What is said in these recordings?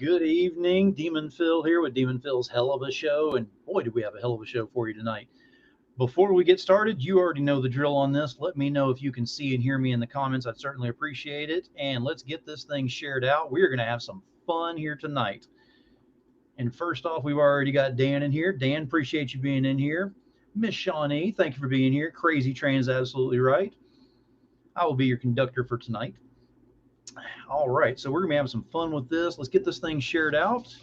Good evening, Demon Phil here with Demon Phil's Hell of a Show, and boy, do we have a hell of a show for you tonight. Before we get started, you already know the drill on this. Let me know if you can see and hear me in the comments. I'd certainly appreciate it. And let's get this thing shared out. We're going to have some fun here tonight. And first off, we've already got Dan in here. Dan, appreciate you being in here. Miss Shawnee, thank you for being here. Crazy Train is absolutely right. I will be your conductor for tonight. All right, so we're going to be having some fun with this. Let's get this thing shared out,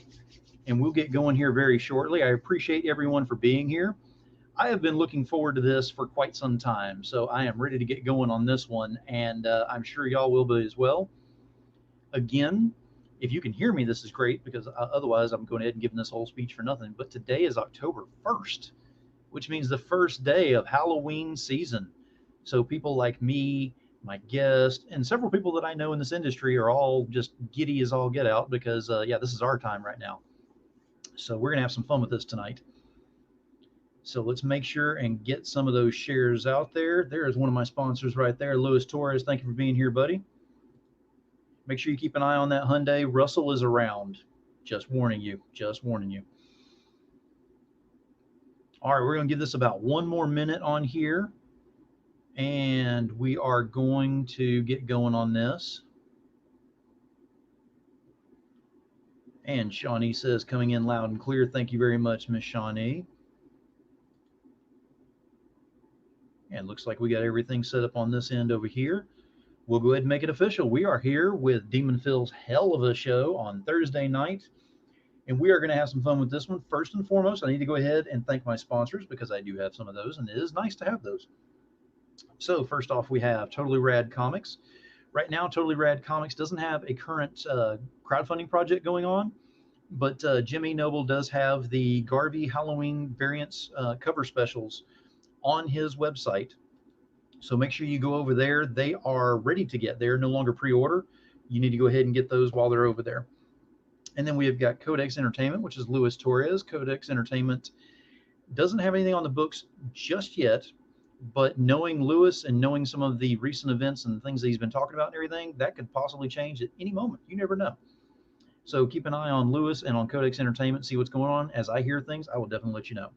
and we'll get going here very shortly. I appreciate everyone for being here. I have been looking forward to this for quite some time, so I am ready to get going on this one, and I'm sure y'all will be as well. Again, if you can hear me, this is great, because otherwise I'm going ahead and giving this whole speech for nothing. But today is October 1st, which means the first day of Halloween season. So people like me, my guest, and several people that I know in this industry are all just giddy as all get out because, yeah, this is our time right now. So we're going to have some fun with this tonight. So let's make sure and get some of those shares out there. There is one of my sponsors right there, Luis Torres. Thank you for being here, buddy. Make sure you keep an eye on that Hyundai. Russell is around. Just warning you. Just warning you. All right, we're going to give this about one more minute on here, and we are going to get going on this. And Shawnee says, coming in loud and clear. Thank you very much, Miss Shawnee. And looks like we got everything set up on this end over here. We'll go ahead and make it official. We are here with Demon Phil's Hell of a Show on Thursday night, and we are going to have some fun with this one. First and foremost, I need to go ahead and thank my sponsors because I do have some of those, and it is nice to have those. So first off, we have Totally Rad Comics. Right now, Totally Rad Comics doesn't have a current crowdfunding project going on, but Jimmy Noble does have the Garvey Halloween variants cover specials on his website. So make sure you go over there. They are ready to get. They're no longer pre-order. You need to go ahead and get those while they're over there. And then we have got Codex Entertainment, which is Luis Torres. Codex Entertainment doesn't have anything on the books just yet, but knowing Luis and knowing some of the recent events and things that he's been talking about and everything, that could possibly change at any moment. You never know. So keep an eye on Luis and on Codex Entertainment, see what's going on. As I hear things, I will definitely let you know.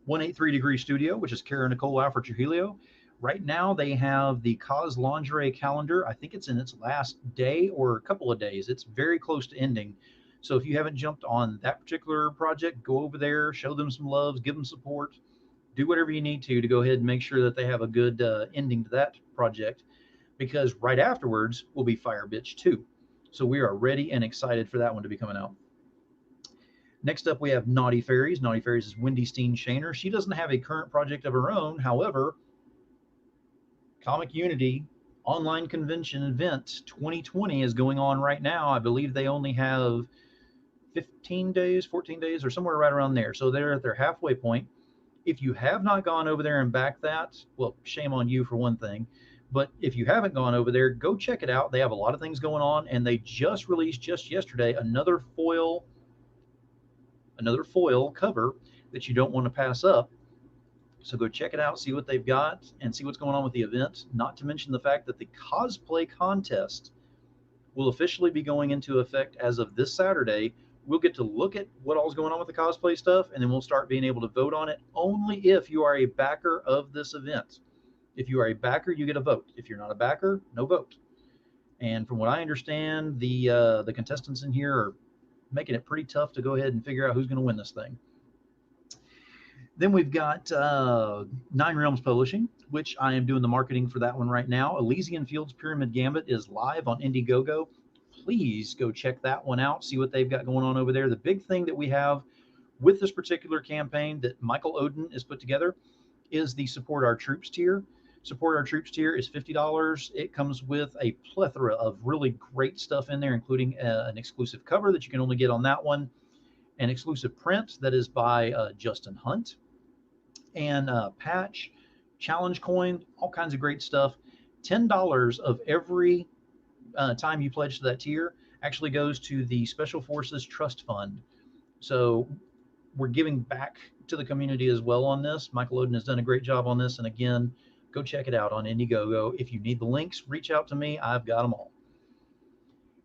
183 Degree Studio, which is Kara Nicole Alfred Trujillo. Right now, they have the Cause Lingerie calendar. I think it's in its last day or a couple of days. It's very close to ending. So if you haven't jumped on that particular project, go over there, show them some loves, give them support, do whatever you need to go ahead and make sure that they have a good ending to that project, because right afterwards will be Fire Bitch 2. So we are ready and excited for that one to be coming out. Next up, we have Naughty Fairies. Naughty Fairies is Wendy Steen Shaner. She doesn't have a current project of her own. However, Comic Unity Online Convention Event 2020 is going on right now. I believe they only have 15 days, 14 days, or somewhere right around there. So they're at their halfway point. If you have not gone over there and backed that, well, shame on you for one thing. But if you haven't gone over there, go check it out. They have a lot of things going on, and they just released just yesterday another foil cover that you don't want to pass up. So go check it out, see what they've got, and see what's going on with the event. Not to mention the fact that the cosplay contest will officially be going into effect as of this Saturday. We'll get to look at what all's going on with the cosplay stuff, and then we'll start being able to vote on it only if you are a backer of this event. If you are a backer, you get a vote. If you're not a backer, no vote. And from what I understand, the contestants in here are making it pretty tough to go ahead and figure out who's going to win this thing. Then we've got Nine Realms Publishing, which I am doing the marketing for that one right now. Elysian Fields Pyramid Gambit is live on Indiegogo. Please go check that one out, see what they've got going on over there. The big thing that we have with this particular campaign that Michael Oden has put together is the Support Our Troops tier. Support Our Troops tier is $50. It comes with a plethora of really great stuff in there, including an exclusive cover that you can only get on that one, an exclusive print that is by Justin Hunt, and patch, challenge coin, all kinds of great stuff. $10 of every time you pledge to that tier actually goes to the Special Forces Trust Fund. So we're giving back to the community as well on this. Michael Oden has done a great job on this. And again, go check it out on Indiegogo. If you need the links, reach out to me. I've got them all.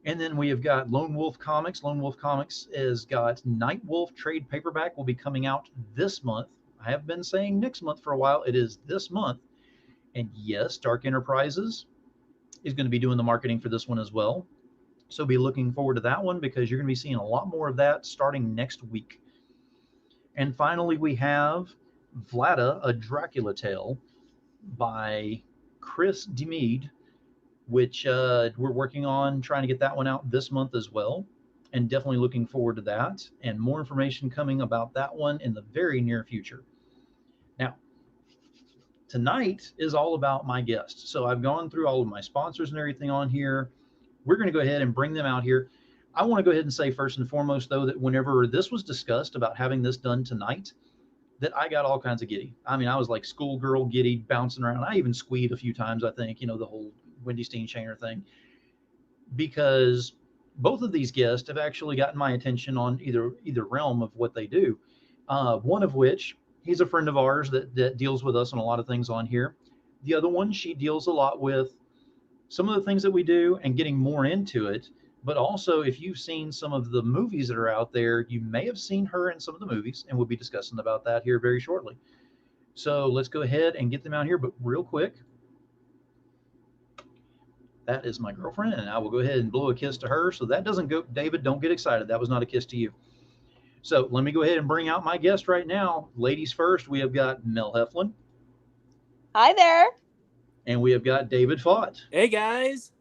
And then we have got Lone Wolf Comics. Lone Wolf Comics has got Night Wolf trade paperback will be coming out this month. I have been saying next month for a while. It is this month. And yes, Dark Enterprises is going to be doing the marketing for this one as well. So be looking forward to that one because you're going to be seeing a lot more of that starting next week. And finally, we have Vlada, a Dracula Tale by Chris DeMede, which we're working on trying to get that one out this month as well. And definitely looking forward to that. And more information coming about that one in the very near future. Now, tonight is all about my guests. So I've gone through all of my sponsors and everything on here. We're going to go ahead and bring them out here. I want to go ahead and say first and foremost, though, that whenever this was discussed about having this done tonight, that I got all kinds of giddy. I mean, I was like schoolgirl giddy, bouncing around. I even squeed a few times, I think, the whole Wendy Steenchainer thing, because both of these guests have actually gotten my attention on either realm of what they do. One of which, he's a friend of ours that deals with us on a lot of things on here. The other one, she deals a lot with some of the things that we do and getting more into it. But also, if you've seen some of the movies that are out there, you may have seen her in some of the movies, and we'll be discussing about that here very shortly. So let's go ahead and get them out here. But real quick, that is my girlfriend, and I will go ahead and blow a kiss to her. So that doesn't go, David, don't get excited. That was not a kiss to you. So let me go ahead and bring out my guest right now. Ladies first, we have got Mel Heflin. Hi there. And we have got David Faught. Hey, guys.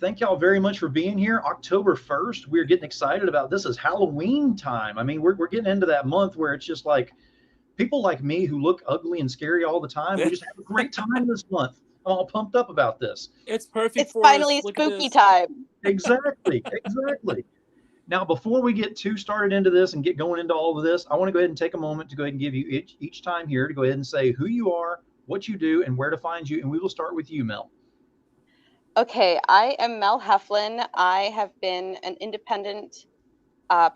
Thank y'all very much for being here. October 1st, we're getting excited about this. Is Halloween time. I mean, we're getting into that month where it's just like people like me who look ugly and scary all the time. We just have a great time this month. I'm all pumped up about this. It's perfect. It's finally spooky time. Exactly. Now, before we get too started into this and get going into all of this, I want to go ahead and take a moment to go ahead and give you each time here to go ahead and say who you are, what you do, and where to find you. And we will start with you, Mel. Okay, I am Mel Heflin. I have been an independent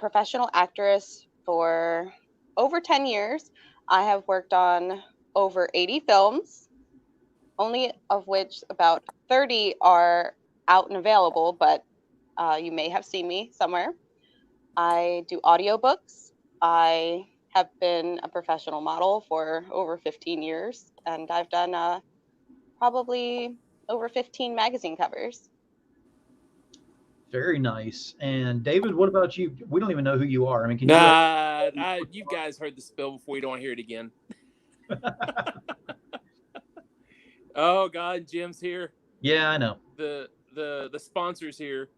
professional actress for over 10 years. I have worked on over 80 films, only of which about 30 are out and available, but you may have seen me somewhere. I do audiobooks. I have been a professional model for over 15 years, and I've done probably over 15 magazine covers. Very nice. And David, what about you? We don't even know who you are. I mean, can you guys heard the spill before. You don't want to hear it again. Oh God, Jim's here. Yeah, I know. The sponsor's here.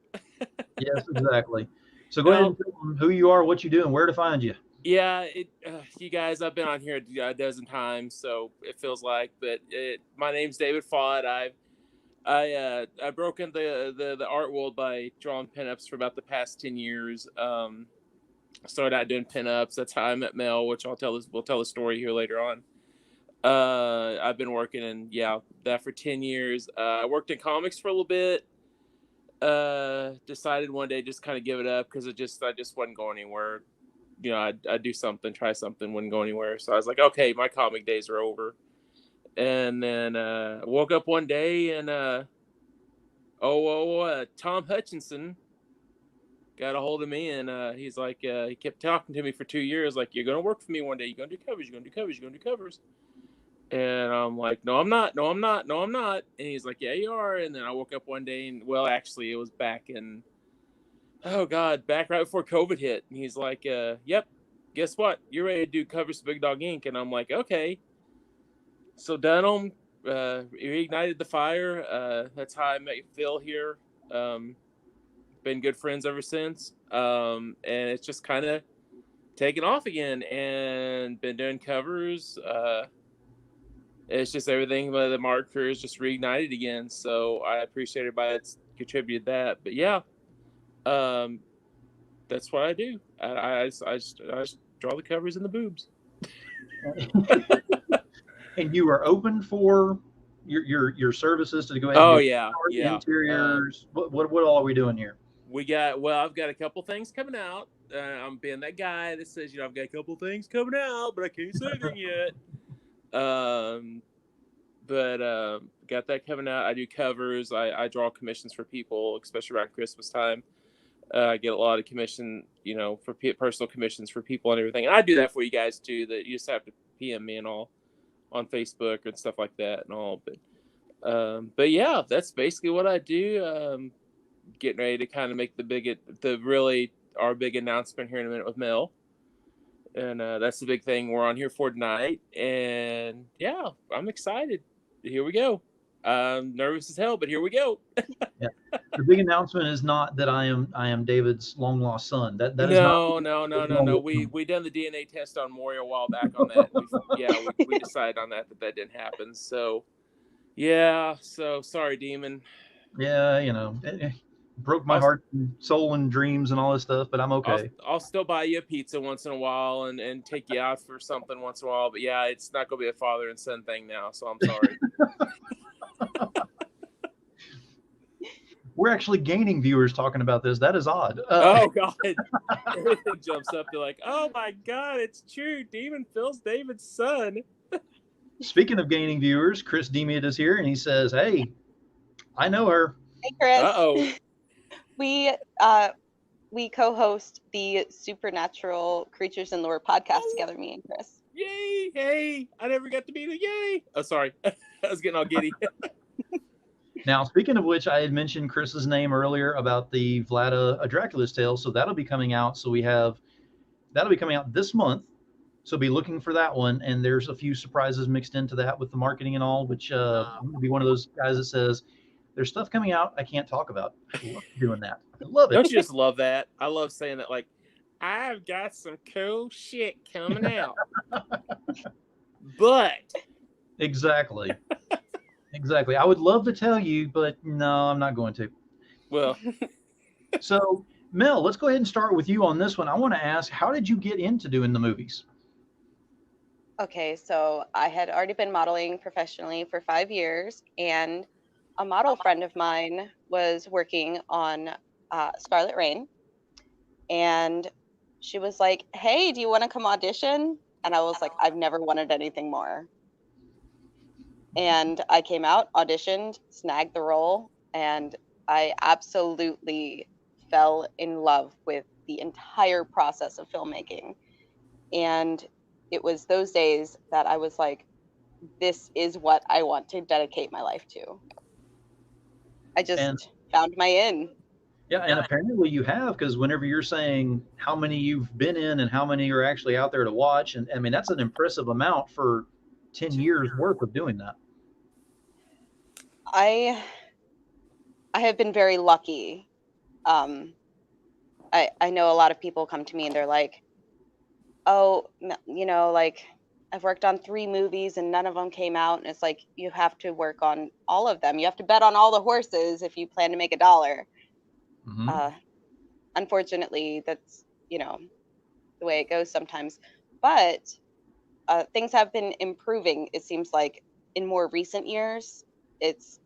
Yes, exactly. So go ahead and tell them who you are, what you do, and where to find you. Yeah, you guys, I've been on here a dozen times, so it feels like. But my name's David Faught. I broke into the art world by drawing pinups for about the past 10 years. Started out doing pinups. That's how I met Mel, which we'll tell the story here later on. I've been working in that for 10 years. I worked in comics for a little bit. Decided one day just kind of give it up because I just wasn't going anywhere. I'd do something, try something, wouldn't go anywhere. So I was like, okay, my comic days are over. And then woke up one day and Tom Hutchinson got a hold of me, and he's like, he kept talking to me for 2 years, like, you're gonna work for me one day, you're gonna do covers. And I'm like, no, I'm not. And he's like, yeah, you are. And then I woke up one day, and well, actually, it was back right before COVID hit. And he's like, yep, guess what? You're ready to do covers for Big Dog Inc. And I'm like, okay. So done them, reignited the fire. That's how I met Phil here. Been good friends ever since. And it's just kind of taken off again and been doing covers. It's just everything. The art career is just reignited again. So I appreciate everybody that's contributed that. But yeah, that's what I do. I just draw the covers and the boobs. And you are open for your services to go ahead. Oh and yeah. Interiors. What all are we doing here? I've got a couple things coming out. I'm being that guy that says, I've got a couple things coming out, but I can't say anything yet. But got that coming out. I do covers. I draw commissions for people, especially around Christmas time. I get a lot of commission, for personal commissions for people and everything. And I do that for you guys too. That you just have to PM me and all on Facebook and stuff like that and all. But yeah, that's basically what I do. Getting ready to kind of make our big announcement here in a minute with Mel. And that's the big thing we're on here for tonight. And yeah, I'm excited. Here we go. I'm nervous as hell, but here we go. Yeah. The big announcement is not that I am David's long lost son. That is No. not. We done the DNA test on Maury a while back on that. We decided on that didn't happen. So yeah. So sorry, Demon. Yeah, it broke my heart and soul and dreams and all this stuff, but I'm okay. I'll still buy you a pizza once in a while and take you out for something once in a while. But yeah, it's not gonna be a father and son thing now. So I'm sorry. We're actually gaining viewers talking about this. That is odd. Oh God! Everything jumps up. They're like, "Oh my God, it's true! Demon Phil's David's son." Speaking of gaining viewers, Chris Demiet is here, and he says, "Hey, I know her." Hey, Chris. Uh-oh. We co-host the Supernatural Creatures and Lore podcast together, me and Chris. Yay! Hey, I never got to meet her. Yay! Oh, sorry, I was getting all giddy. Now, speaking of which, I had mentioned Chris's name earlier about the Vlada a Dracula's Tale, so that'll be coming out. That'll be coming out this month. So be looking for that one. And there's a few surprises mixed into that with the marketing and all, which I'm going to be one of those guys that says, there's stuff coming out I can't talk about. I love doing that. I love it. Don't you just love that? I love saying that, like, I've got some cool shit coming out. But. Exactly. Exactly. I would love to tell you, but no, I'm not going to. Well. So, Mel, let's go ahead and start with you on this one. I want to ask, how did you get into doing the movies? Okay, so I had already been modeling professionally for 5 years, and a model friend of mine was working on Scarlet Rain, and she was like, "Hey, do you want to come audition?" And I was like, I've never wanted anything more. And I came out, auditioned, snagged the role, and I absolutely fell in love with the entire process of filmmaking. And it was those days that I was like, this is what I want to dedicate my life to. I just found my in. Yeah, and apparently you have, because whenever you're saying how many you've been in and how many are actually out there to watch, and I mean, that's an impressive amount for 10 years worth of doing that. I have been very lucky. I know a lot of people come to me and they're like, oh, like, I've worked on 3 movies and none of them came out. And it's like, you have to work on all of them. You have to bet on all the horses if you plan to make $1. Mm-hmm. Unfortunately, that's, the way it goes sometimes. But things have been improving, it seems like, in more recent years. It's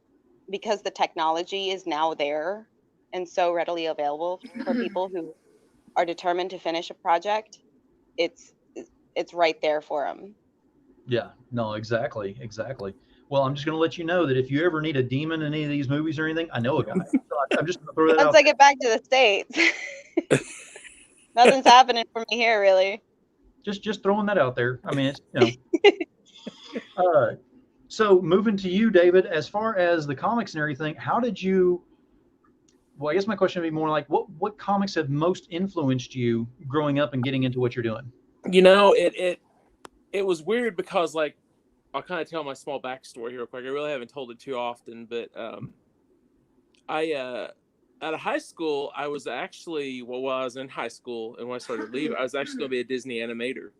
because the technology is now there and so readily available for people who are determined to finish a project. It's right there for them. Yeah, no, exactly. Well, I'm just going to let you know that if you ever need a demon in any of these movies or anything, I know a guy. So I'm just going to throw that out. Once I get back to the States, nothing's happening for me here, really. Just throwing that out there. I mean, it's, so moving to you, David, as far as the comics and everything, how did you, well, I guess my question would be more like, what comics have most influenced you growing up and getting into what you're doing? It was weird because, like, I'll kind of tell my small backstory here real quick. I really haven't told it too often, but out of high school, I was actually, while I was in high school and when I started leaving, I was actually going to be a Disney animator.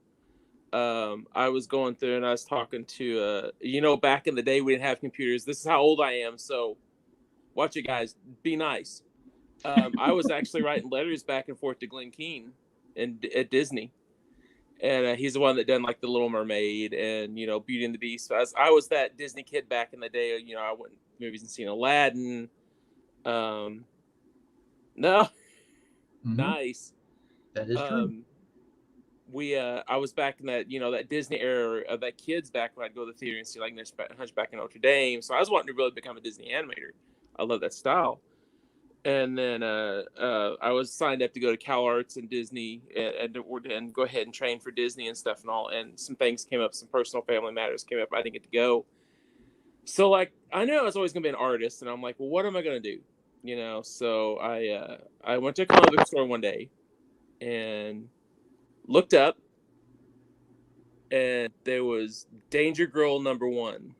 I was going through and I was talking to, back in the day, we didn't have computers. This is how old I am. So watch it, guys. Be nice. I was actually writing letters back and forth to Glenn Keane at Disney. And he's the one that done like The Little Mermaid and, Beauty and the Beast. So I was that Disney kid back in the day. I went to movies and seen Aladdin. No. Mm-hmm. Nice. That is true. I was back in that, that Disney era of that kids back when I'd go to the theater and see like Hunchback of Notre Dame. So I was wanting to really become a Disney animator. I love that style. And then I was signed up to go to Cal Arts and Disney and go ahead and train for Disney and stuff and all. And some things came up, some personal family matters came up. I didn't get to go. So like, I knew I was always going to be an artist, and I'm like, well, what am I going to do? So I went to a comic book store one day and looked up, and there was Danger Girl #1,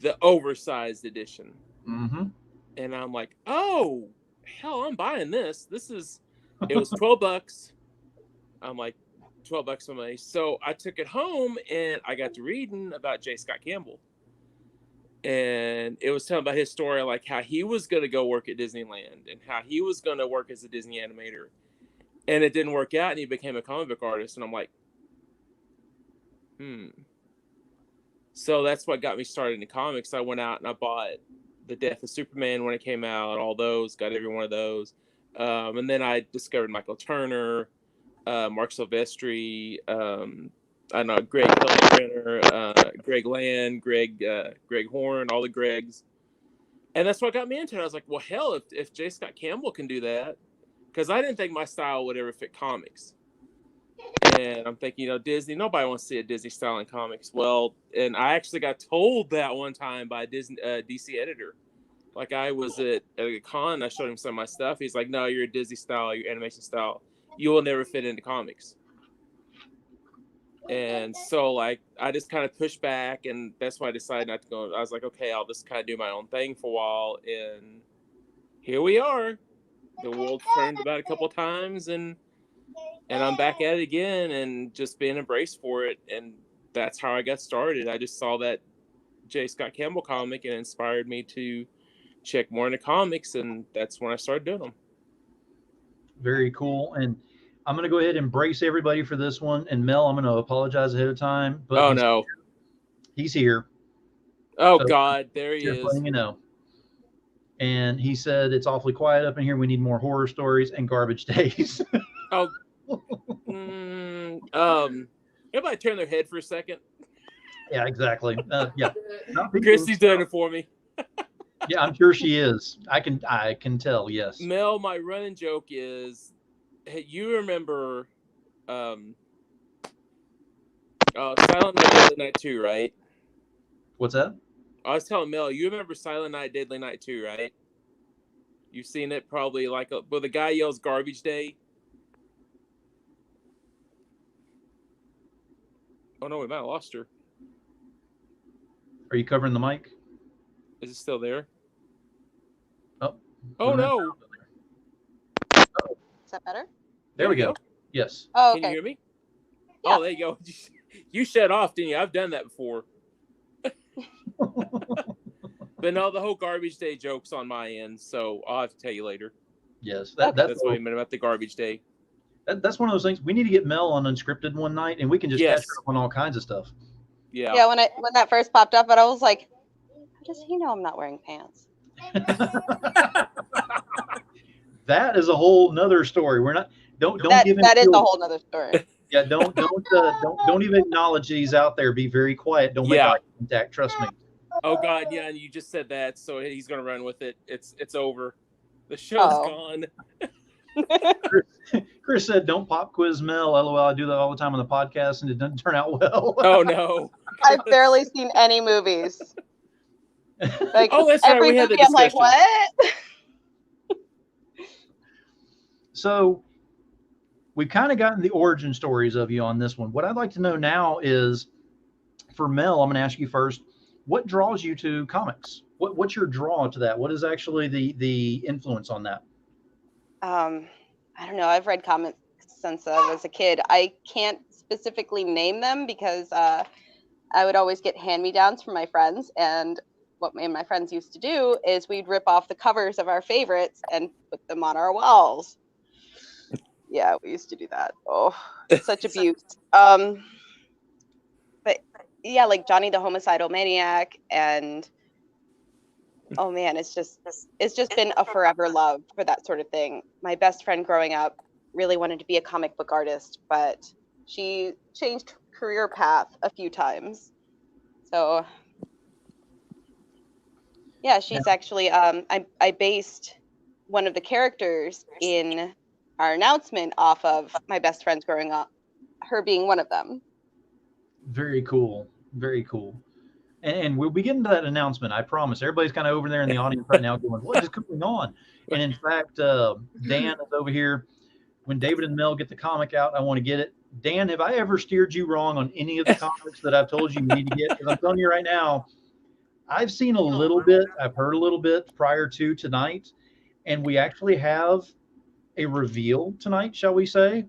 the oversized edition. Mm-hmm. And I'm like, oh, hell, I'm buying this. It was $12. I'm like, $12 for money. So I took it home, and I got to reading about J. Scott Campbell. And it was telling about his story, like how he was going to go work at Disneyland and how he was going to work as a Disney animator. And it didn't work out, and he became a comic book artist. And I'm like, So that's what got me started in comics. I went out and I bought The Death of Superman when it came out, all those, got every one of those. And then I discovered Michael Turner, Mark Silvestri, I know Greg Hillenbrenner, Greg Land, Greg Horn, all the Gregs. And that's what got me into it. I was like, well, hell, if J. Scott Campbell can do that, because I didn't think my style would ever fit comics. And I'm thinking, Disney, nobody wants to see a Disney style in comics. Well, and I actually got told that one time by a DC editor. Like, I was at a con, I showed him some of my stuff. He's like, no, you're a Disney style, your animation style. You will never fit into comics. And so, like, I just kind of pushed back, and that's why I decided not to go. I was like, okay, I'll just kind of do my own thing for a while. And here we are. The world turned about a couple of times, and I'm back at it again and just being embraced for it. And that's how I got started. I just saw that J. Scott Campbell comic and it inspired me to check more into comics. And that's when I started doing them. Very cool. And I'm going to go ahead and brace everybody for this one. And Mel, I'm going to apologize ahead of time. But he's here. Oh, so, God, there he is. Letting you know. And he said, it's awfully quiet up in here. We need more horror stories and garbage days. Oh, everybody turn their head for a second. Yeah, exactly. Yeah, Christy's done it for me. Yeah, I'm sure she is. I can tell. Yes. Mel, my running joke is, hey, you remember, Silent Night, Deadly Night 2, right? What's that? I was telling Mel, you remember Silent Night, Deadly Night 2, right? You've seen it probably where the guy yells "Garbage Day." Oh no, we might have lost her. Are you covering the mic? Is it still there? Oh no. Is that better? There we go. Yes. Oh, okay. Can you hear me? Yeah. Oh, there you go. You shut off, didn't you? I've done that before. But no, the whole Garbage Day joke's on my end, so I'll have to tell you later. Yes, that's what I meant about the Garbage Day. That's one of those things. We need to get Mel on Unscripted one night, and we can just catch her up on all kinds of stuff. Yeah. Yeah. When that first popped up, and I was like, how does he know I'm not wearing pants? That is a whole nother story. We're not. Don't give him. That is a whole nother story. Yeah. Don't even acknowledge these out there. Be very quiet. Don't make eye contact. Trust me. Oh God, yeah, and you just said that, so he's gonna run with it. It's over. The show's gone. Chris said, "Don't pop quiz Mel." LOL. I do that all the time on the podcast, and it doesn't turn out well. Oh no. I've barely seen any movies. Like, that's right. We had the discussion. I'm like, what? So we've kind of gotten the origin stories of you on this one. What I'd like to know now is, for Mel, I'm going to ask you first. What draws you to comics? What's your draw to that? What is actually the influence on that? I don't know. I've read comics since I was a kid. I can't specifically name them because I would always get hand-me-downs from my friends. And what me and my friends used to do is we'd rip off the covers of our favorites and put them on our walls. Yeah, we used to do that. Oh, such abuse. But yeah, like Johnny the Homicidal Maniac, and oh man, it's just been a forever love for that sort of thing. My best friend growing up really wanted to be a comic book artist, but she changed career path a few times. So yeah, she's actually I based one of the characters in our announcement off of my best friends growing up, her being one of them. Very cool. Very cool. And we'll be getting to that announcement. I promise. Everybody's kind of over there in the audience right now going, what is going on? And in fact, Dan is over here. When David and Mel get the comic out, I want to get it. Dan, have I ever steered you wrong on any of the comics that I've told you need to get? Because I'm telling you right now, I've seen a little bit. I've heard a little bit prior to tonight. And we actually have a reveal tonight, shall we say?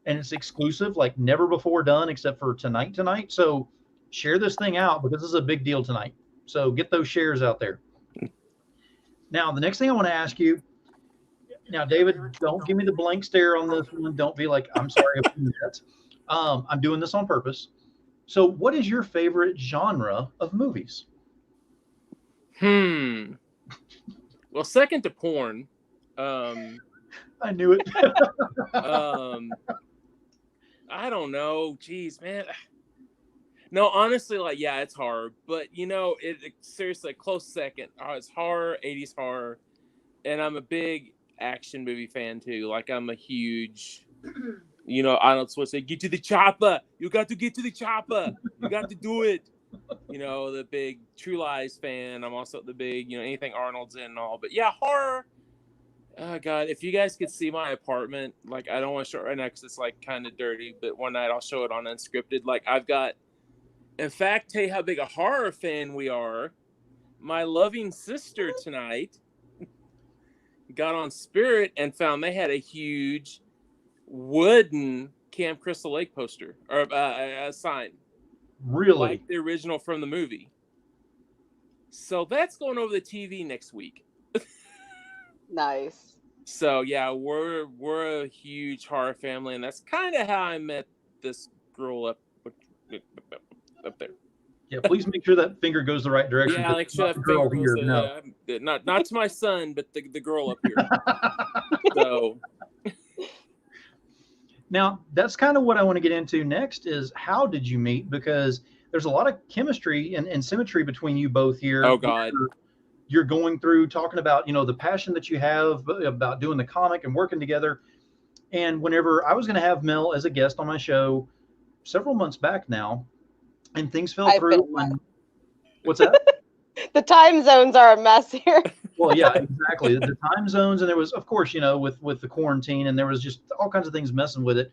And it's exclusive, like never before done except for tonight. So share this thing out because this is a big deal tonight. So get those shares out there. Now, the next thing I want to ask you, now, David, don't give me the blank stare on this one. Don't be like, I'm sorry about that. I'm doing this on purpose. So what is your favorite genre of movies? Well, second to porn. I knew it. I don't know. Jeez, man. No, honestly, like, yeah, it's horror. But, it seriously, close second. It's horror, 80s horror. And I'm a big action movie fan, too. Like, I'm a huge, Arnold Schwarzenegger, get to the chopper. You got to get to the chopper. You got to do it. The big True Lies fan. I'm also the big, anything Arnold's in and all. But, yeah, horror. Oh, God, if you guys could see my apartment, like, I don't want to show it right now because it's, like, kind of dirty, but one night I'll show it on Unscripted. Like, I've got, in fact, tell you how big a horror fan we are. My loving sister tonight got on Spirit and found they had a huge wooden Camp Crystal Lake poster, or a sign. Really? Like the original from the movie. So that's going over the TV next week. Nice. So yeah, we're a huge horror family, and that's kind of how I met this girl up there. Yeah, please make sure that finger goes the right direction. Yeah, like sure that finger goes not to my son, but the girl up here. So now that's kind of what I want to get into next is how did you meet? Because there's a lot of chemistry and symmetry between you both here. Oh God. You're going through talking about, the passion that you have about doing the comic and working together. And whenever I was going to have Mel as a guest on my show several months back now, and things fell through. What's that? The time zones are a mess here. Well, yeah, exactly. The time zones, and there was, of course, with the quarantine, and there was just all kinds of things messing with it.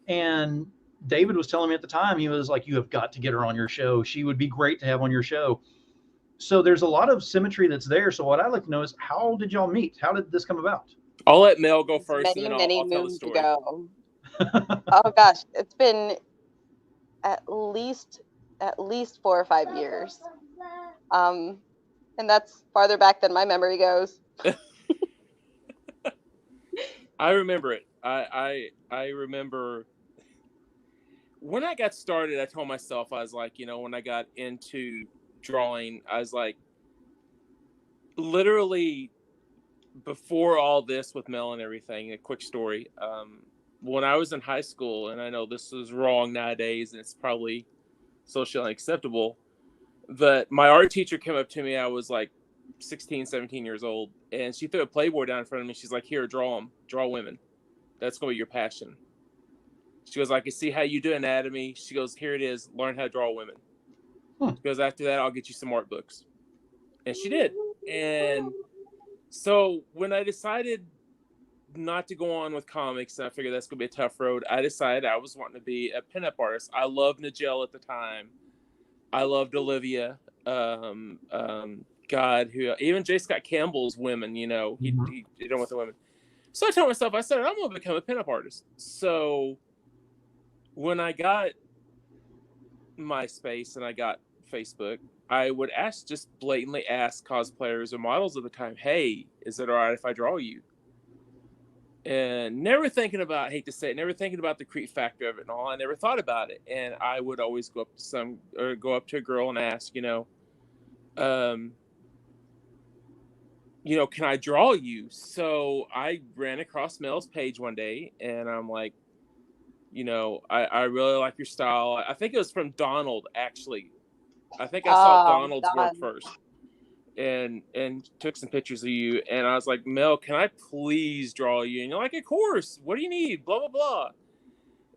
And David was telling me at the time, he was like, you have got to get her on your show. She would be great to have on your show. So there's a lot of symmetry that's there. So what I'd like to know is, how did y'all meet? How did this come about? I'll let Mel go first, Many and then I'll tell the moons story. ago. Oh gosh, it's been at least 4 or 5 years. And that's farther back than my memory goes. I remember it. I remember when I got started, I told myself, I was like, when I got into drawing, I was like, literally before all this with Mel and everything, a quick story. When I was in high school, and I know this is wrong nowadays, and it's probably socially unacceptable, but my art teacher came up to me. I was like 16, 17 years old, and she threw a Playboy down in front of me. She's like, here, draw them. Draw women. That's going to be your passion. She goes, I can see how you do anatomy. She goes, here it is. Learn how to draw women. She goes, after that, I'll get you some art books. And she did. And so when I decided not to go on with comics, and I figured that's going to be a tough road, I decided I was wanting to be a pinup artist. I loved Nigel at the time. I loved Olivia. Even J. Scott Campbell's women, he done with the women. So I told myself, I said, I'm going to become a pinup artist. So when I got MySpace and I got Facebook, I would just blatantly ask cosplayers or models at the time, hey, is it all right if I draw you? And never thinking about the creep factor of it and all. I never thought about it. And I would always go up to a girl and ask, can I draw you? So I ran across Mel's page one day, and I'm like, I really like your style. I think it was from Donald, actually. I think I saw Donald's work first, and took some pictures of you. And I was like, Mel, can I please draw you? And you're like, of course. What do you need? Blah blah blah.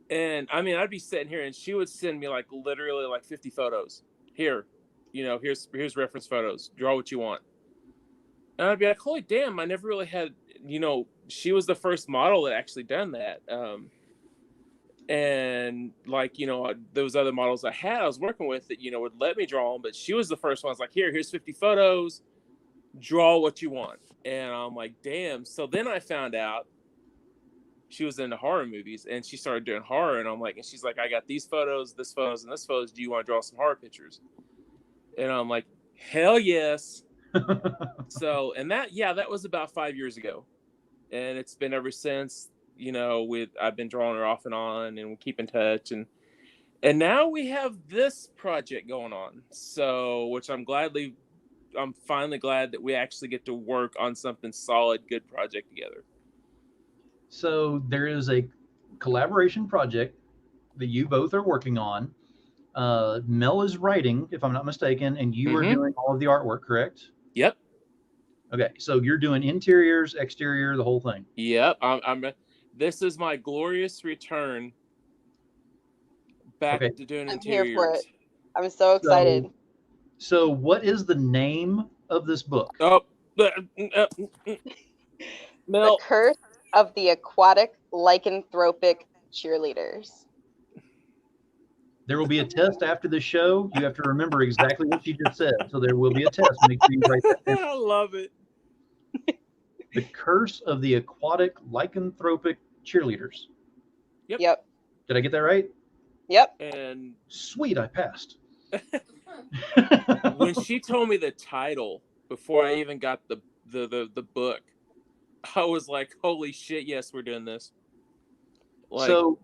And I mean, I'd be sitting here, and she would send me like literally like 50 photos. Here, here's reference photos. Draw what you want. And I'd be like, holy damn! I never really had. She was the first model that actually done that. And like, those other models I was working with that, would let me draw them, but she was the first one. I was like, here's 50 photos, draw what you want. And I'm like, damn. So then I found out she was into horror movies, and she started doing horror. And I'm like, and she's like, I got these photos, this photos, and this photos. Do you want to draw some horror pictures? And I'm like, hell yes. So, and that was about 5 years ago. And it's been ever since. I've been drawing her off and on, and we keep in touch, and now we have this project going on. So, which I'm finally glad that we actually get to work on something solid, good project together. So there is a collaboration project that you both are working on. Mel is writing, if I'm not mistaken, and you are doing all of the artwork, correct? Yep. Okay, so you're doing interiors, exterior, the whole thing. Yep. This is my glorious return back to doing interiors. I'm here for it. I'm so excited. So what is the name of this book? Oh, Mel. The Curse of the Aquatic Lycanthropic Cheerleaders. There will be a test after the show. You have to remember exactly what you just said. So there will be a test. Make sure you write that down. I love it. The Curse of the Aquatic Lycanthropic Cheerleaders. Yep. Did I get that right? Yep. And sweet, I passed. When she told me the title before I even got the book, I was like, holy shit, yes, we're doing this. So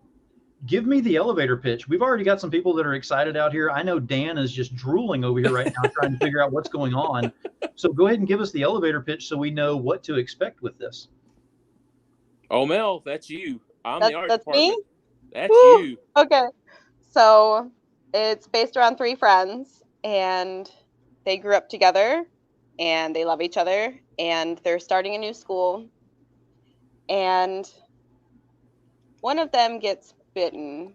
give me the elevator pitch. We've already got some people that are excited out here. I know Dan is just drooling over here right now trying to figure out what's going on. So go ahead and give us the elevator pitch so we know what to expect with this. Oh, Mel, that's you. I'm the art department. Me? That's Woo! You. Okay. So it's based around 3 friends, and they grew up together, and they love each other, and they're starting a new school. And one of them gets bitten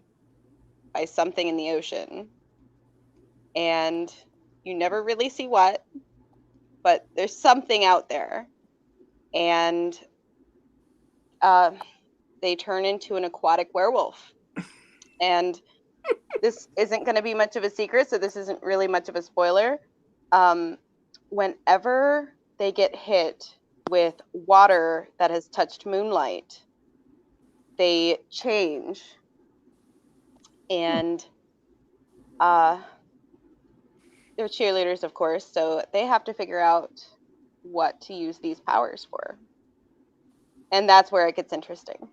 by something in the ocean. And you never really see what, but there's something out there. And they turn into an aquatic werewolf. And this isn't going to be much of a secret, so this isn't really much of a spoiler. Whenever they get hit with water that has touched moonlight, they change. And they're cheerleaders, of course, so they have to figure out what to use these powers for. And that's where it gets interesting.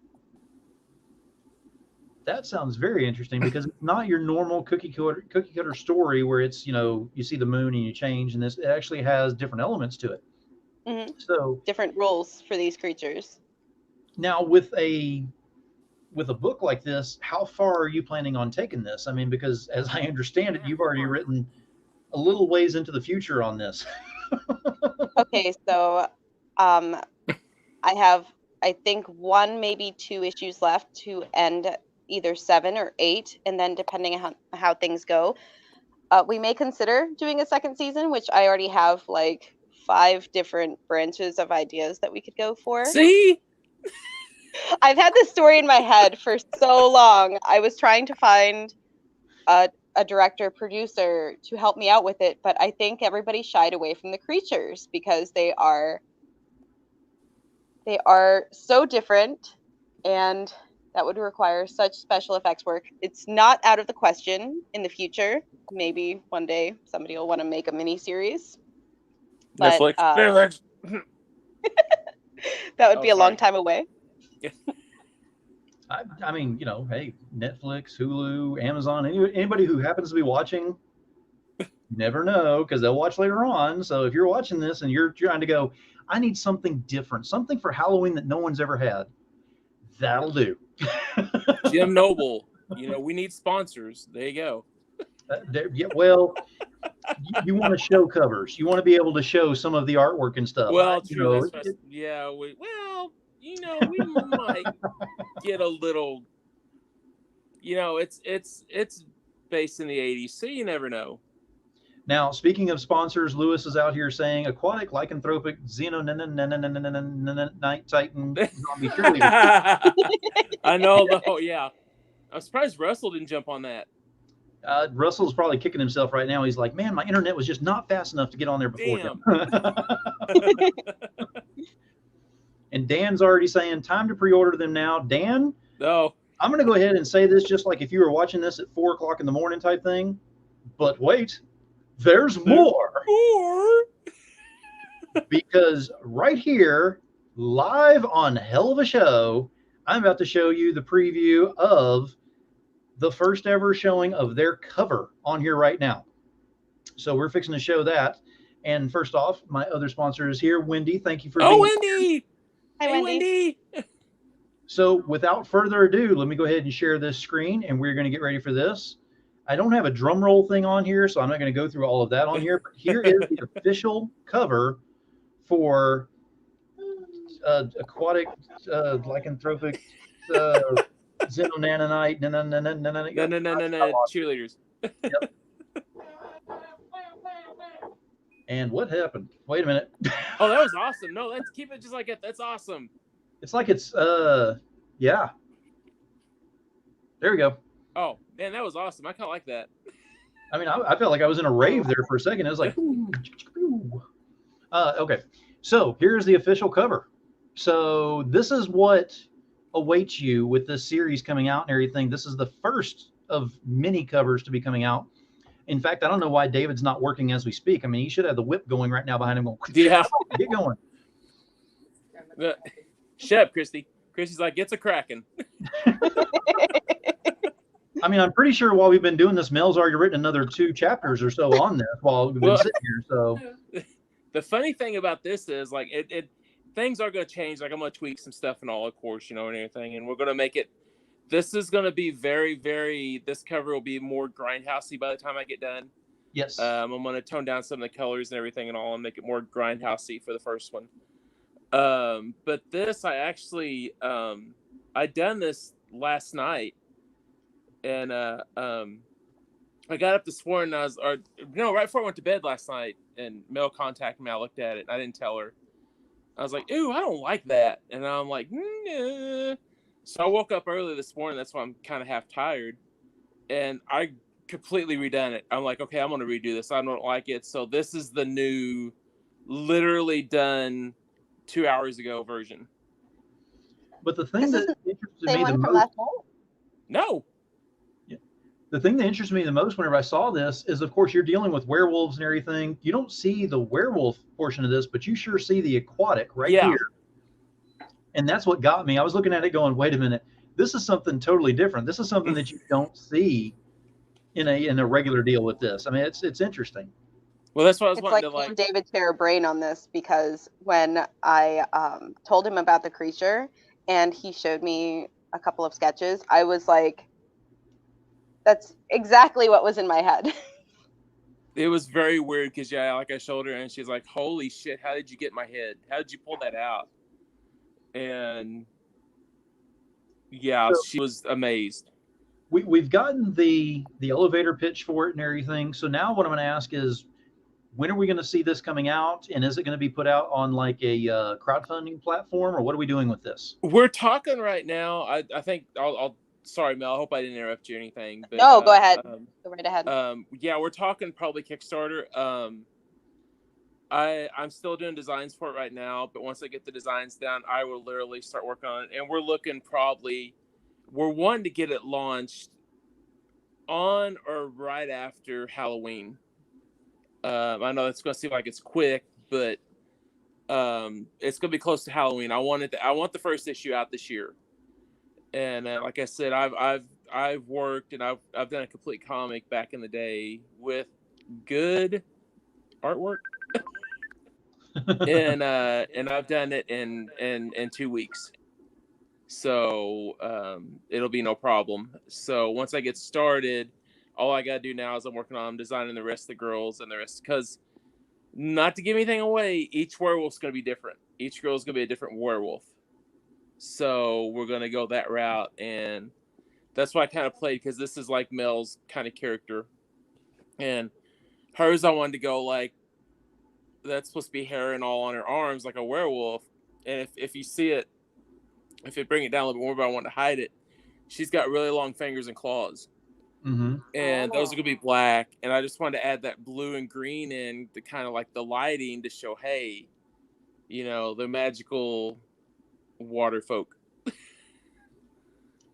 That sounds very interesting because it's not your normal cookie cutter story where it's, you see the moon and you change, and it actually has different elements to it. Mm-hmm. So different rules for these creatures. Now with a book like this, how far are you planning on taking this? I mean, because as I understand it, you've already written a little ways into the future on this. Okay, so I have, I think, 1, maybe 2 issues left to end either 7 or 8, and then depending on how things go, we may consider doing a second season, which I already have like 5 different branches of ideas that we could go for. See? I've had this story in my head for so long. I was trying to find a director, producer to help me out with it, but I think everybody shied away from the creatures because they are so different, and that would require such special effects work. It's not out of the question in the future. Maybe one day somebody will want to make a mini series. But Netflix. that would be a long time away. I mean, hey, Netflix, Hulu, Amazon, anybody who happens to be watching, You never know, because they'll watch later on. So if you're watching this and you're trying to go, I need something different, something for Halloween that no one's ever had, that'll do. Jim Noble, we need sponsors. There you go. Yeah, well, you want to show covers. You want to be able to show some of the artwork and stuff. Well, true. Yeah. We might get a little. It's based in the 80s, so you never know. Now, speaking of sponsors, Lewis is out here saying aquatic, lycanthropic, night titan, zombie cheerleader. I know, though. Yeah, I'm surprised Russell didn't jump on that. Russell's probably kicking himself right now. He's like, man, my internet was just not fast enough to get on there before him. And Dan's already saying, time to pre-order them now. Dan, no, I'm going to go ahead and say this just like if you were watching this at 4 o'clock in the morning type thing. But wait, there's more. Because right here, live on Hell of a Show, I'm about to show you the preview of the first ever showing of their cover on here right now. So we're fixing to show that. And first off, my other sponsor is here, Wendy. Thank you for being Wendy. Here. Hi, Wendy. So without further ado, let me go ahead and share this screen, and we're going to get ready for this. I don't have a drum roll thing on here, so I'm not going to go through all of that on here. But here is the official cover for aquatic, lycanthropic, xenonanite, cheerleaders. Yep. And what happened? Wait a minute. Oh, that was awesome. No, let's keep it just like it. That's awesome. It's like it's yeah. There we go. Oh man, that was awesome. I kind of like that. I mean, I felt like I was in a rave there for a second. It was like, ooh. Okay. So here's the official cover. So this is what awaits you with this series coming out and everything. This is the first of many covers to be coming out. In fact, I don't know why David's not working as we speak. I mean, he should have the whip going right now behind him. Going, yeah, get going. Shut up, Christy. Christy's like, it's a cracking. I mean, I'm pretty sure while we've been doing this, Mel's already written another 2 chapters or so on this while we've been sitting here. So the funny thing about this is like it things are going to change. Like I'm going to tweak some stuff and all, of course, and everything, and we're going to make it. This is going to be very, very. This cover will be more grindhousey by the time I get done. Yes. I'm going to tone down some of the colors and everything and all, and make it more grindhousey for the first one. But this, I actually, I done this last night, and I got up this morning. Right before I went to bed last night, and Mel contacted me. I looked at it. I didn't tell her. I was like, "Ooh, I don't like that," and I'm like, "Nah." So I woke up early this morning. That's why I'm kind of half tired, and I completely redone it. I'm like, okay, I'm going to redo this. I don't like it. So this is the new, literally done 2 hours ago version. But the thing that interested me the most, no. Yeah. The thing that interested me the most whenever I saw this is, of course, you're dealing with werewolves and everything. You don't see the werewolf portion of this, but you sure see the aquatic right here. And that's what got me. I was looking at it going, wait a minute, this is something totally different. This is something that you don't see in a regular deal with this. I mean, it's interesting. Well, that's what I was wanting to like. David share a brain on this, because when I told him about the creature and he showed me a couple of sketches, I was like, that's exactly what was in my head. It was very weird because, like I showed her and she's like, holy shit, how did you get in my head? How did you pull that out? And so, she was amazed. We've gotten the elevator pitch for it and everything. So now what I'm going to ask is, when are we going to see this coming out? And is it going to be put out on like a crowdfunding platform, or what are we doing with this? We're talking right now. I think I'll sorry, Mel. I hope I didn't interrupt you or anything. But, no, go ahead. Go right ahead. We're talking probably Kickstarter. I'm still doing designs for it right now, but once I get the designs down, I will literally start working on it. And we're looking we're wanting to get it launched on or right after Halloween. I know it's going to seem like it's quick, but it's going to be close to Halloween. I want the first issue out this year. And like I said, I've worked and I've done a complete comic back in the day with good artwork. And I've done it in 2 weeks. So it'll be no problem. So once I get started, all I gotta do now is I'm working on designing the rest of the girls and the rest, because not to give anything away, each werewolf's gonna be different. Each girl's gonna be a different werewolf. So we're gonna go that route, and that's why I kind of played, because this is like Mel's kind of character, and hers I wanted to go like, that's supposed to be hair and all on her arms like a werewolf, and if you see it, if it bring it down a little bit more, but I want to hide it, she's got really long fingers and claws. Mm-hmm. And those are gonna be black, and I just wanted to add that blue and green in the kind of like the lighting to show, hey, you know, the magical water folk.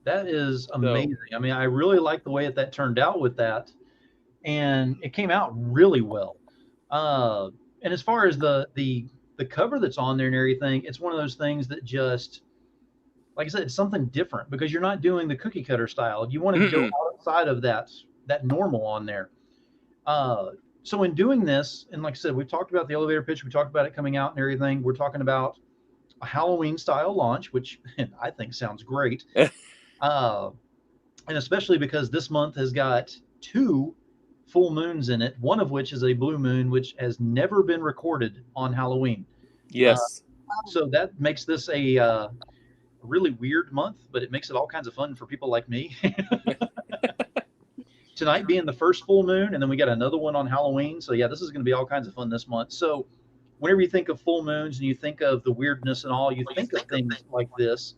That is amazing. I mean, I really like the way that turned out with that, and it came out really well. And as far as the cover that's on there and everything, it's one of those things that just, like I said, it's something different, because you're not doing the cookie cutter style. You want to go outside of that normal on there. So in doing this, and like I said, we've talked about the elevator pitch, we talked about it coming out and everything. We're talking about a Halloween style launch, which I think sounds great. And especially because this month has got 2 full moons in it, one of which is a blue moon, which has never been recorded on Halloween. Yes. So that makes this a really weird month, but it makes it all kinds of fun for people like me. Tonight being the first full moon, and then we got another one on Halloween. So yeah, this is going to be all kinds of fun this month. So whenever you think of full moons and you think of the weirdness and all, you think of things like this.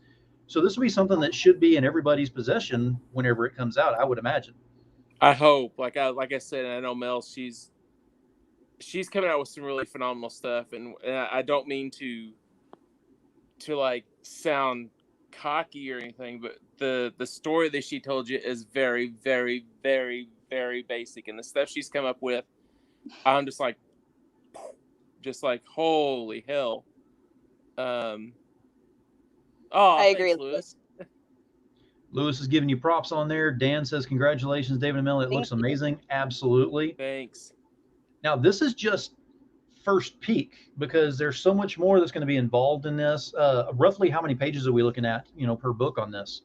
So this will be something that should be in everybody's possession whenever it comes out, I would imagine. I hope. Like I said, I know Mel, she's coming out with some really phenomenal stuff, and I don't mean to like sound cocky or anything, but the story that she told you is very, very, very, very basic, and the stuff she's come up with, I'm just like holy hell. I agree. Lewis. Lewis is giving you props on there. Dan says, congratulations, David and Mel. It looks amazing. Absolutely. Thanks. Now, this is just first peek, because there's so much more that's going to be involved in this. Roughly how many pages are we looking at, per book on this?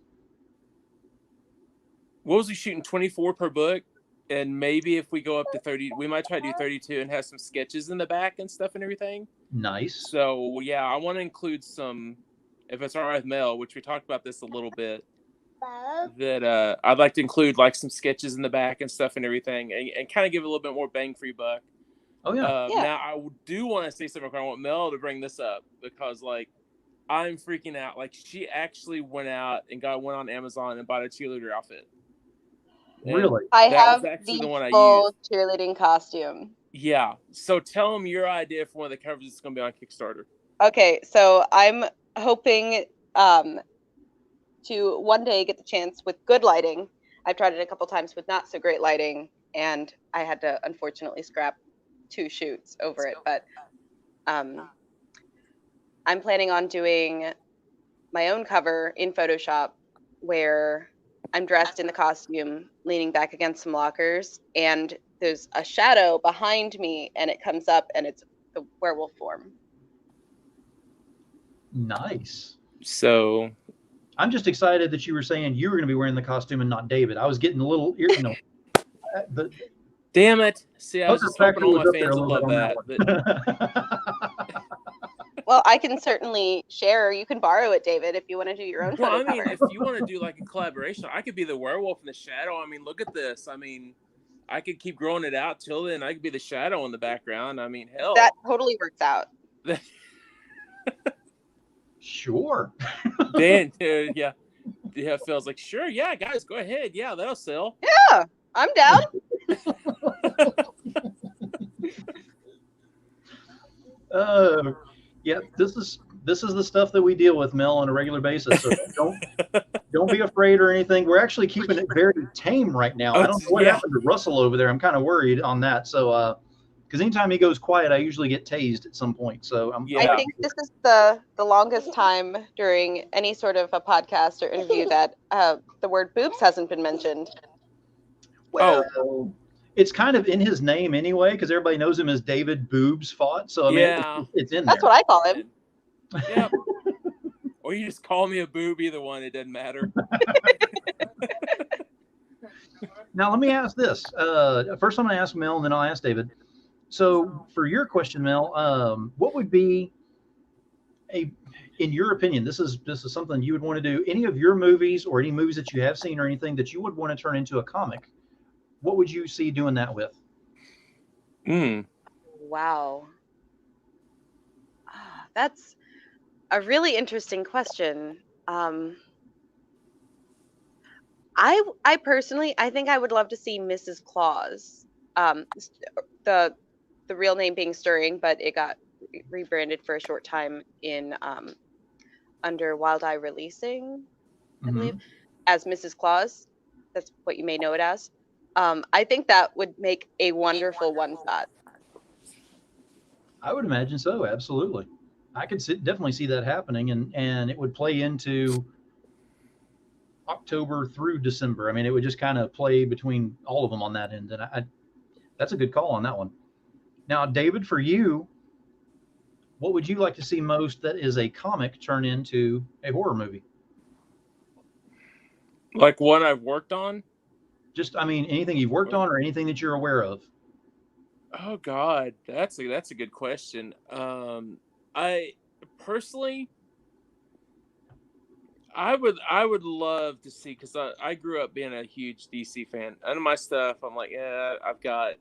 What was he shooting? 24 per book? And maybe if we go up to 30, we might try to do 32 and have some sketches in the back and stuff and everything. Nice. So, yeah, I want to include some, if it's all right with Mel, which we talked about this a little bit, that I'd like to include like some sketches in the back and stuff and everything, and kind of give it a little bit more bang for your buck. Oh, yeah. Now, I do want to say something. I want Mel to bring this up, because, like, I'm freaking out. Like, she actually went out and went on Amazon and bought a cheerleader outfit. And really? I have the full cheerleading costume. Yeah. So tell them your idea for one of the covers that's going to be on Kickstarter. Okay, so I'm hoping to one day get the chance with good lighting. I've tried it a couple times with not so great lighting, and I had to unfortunately scrap 2 shoots over it. But I'm planning on doing my own cover in Photoshop, where I'm dressed in the costume, leaning back against some lockers, and there's a shadow behind me, and it comes up, and it's the werewolf form. Nice. So I'm just excited that you were saying you were going to be wearing the costume and not David. I was getting a little, damn it. See, I was just hoping all my fans would love that. Well, I can certainly share. You can borrow it, David, if you want to do your own photo I mean, cover. if you want to do like a collaboration, I could be the werewolf in the shadow. I mean, look at this. I mean, I could keep growing it out till then. I could be the shadow in the background. I mean, hell. That totally works out. Sure. Dan, yeah, Phil's like, sure, yeah, guys, go ahead. Yeah, that'll sell. Yeah, I'm down. Yeah, this is the stuff that we deal with, Mel, on a regular basis. So don't be afraid or anything. We're actually keeping it very tame right now. I don't know what happened to Russell over there. I'm kind of worried on that. So, because anytime he goes quiet, I usually get tased at some point. So I think this is the longest time during any sort of a podcast or interview that the word boobs hasn't been mentioned. Well, it's kind of in his name anyway, because everybody knows him as David Boobs Faught. So I mean, Yeah. it's in That's there. what I call him. Yep. Or you just call me a boob, either one, it doesn't matter. Now let me ask this. First, I'm going to ask Mel, and then I'll ask David. So for your question, Mel, what would be in your opinion, this is something you would want to do? Any of your movies or any movies that you have seen or anything that you would want to turn into a comic? What would you see doing that with? Wow. That's a really interesting question. I personally, I think I would love to see Mrs. Claus. The real name being Stirring, but it got rebranded for a short time in under Wild Eye Releasing, I believe, as Mrs. Claus. That's what you may know it as. I think that would make a wonderful one-shot. I would imagine so. Absolutely. I could definitely see that happening, and it would play into October through December. I mean, it would just kind of play between all of them on that end. And that's a good call on that one. Now, David, for you, what would you like to see most that is a comic turn into a horror movie? Like one I've worked on? Just, I mean, anything you've worked on or anything that you're aware of? Oh God, that's a good question. I personally, I would love to see, because I grew up being a huge DC fan. Under my stuff, I'm like, yeah, I've got,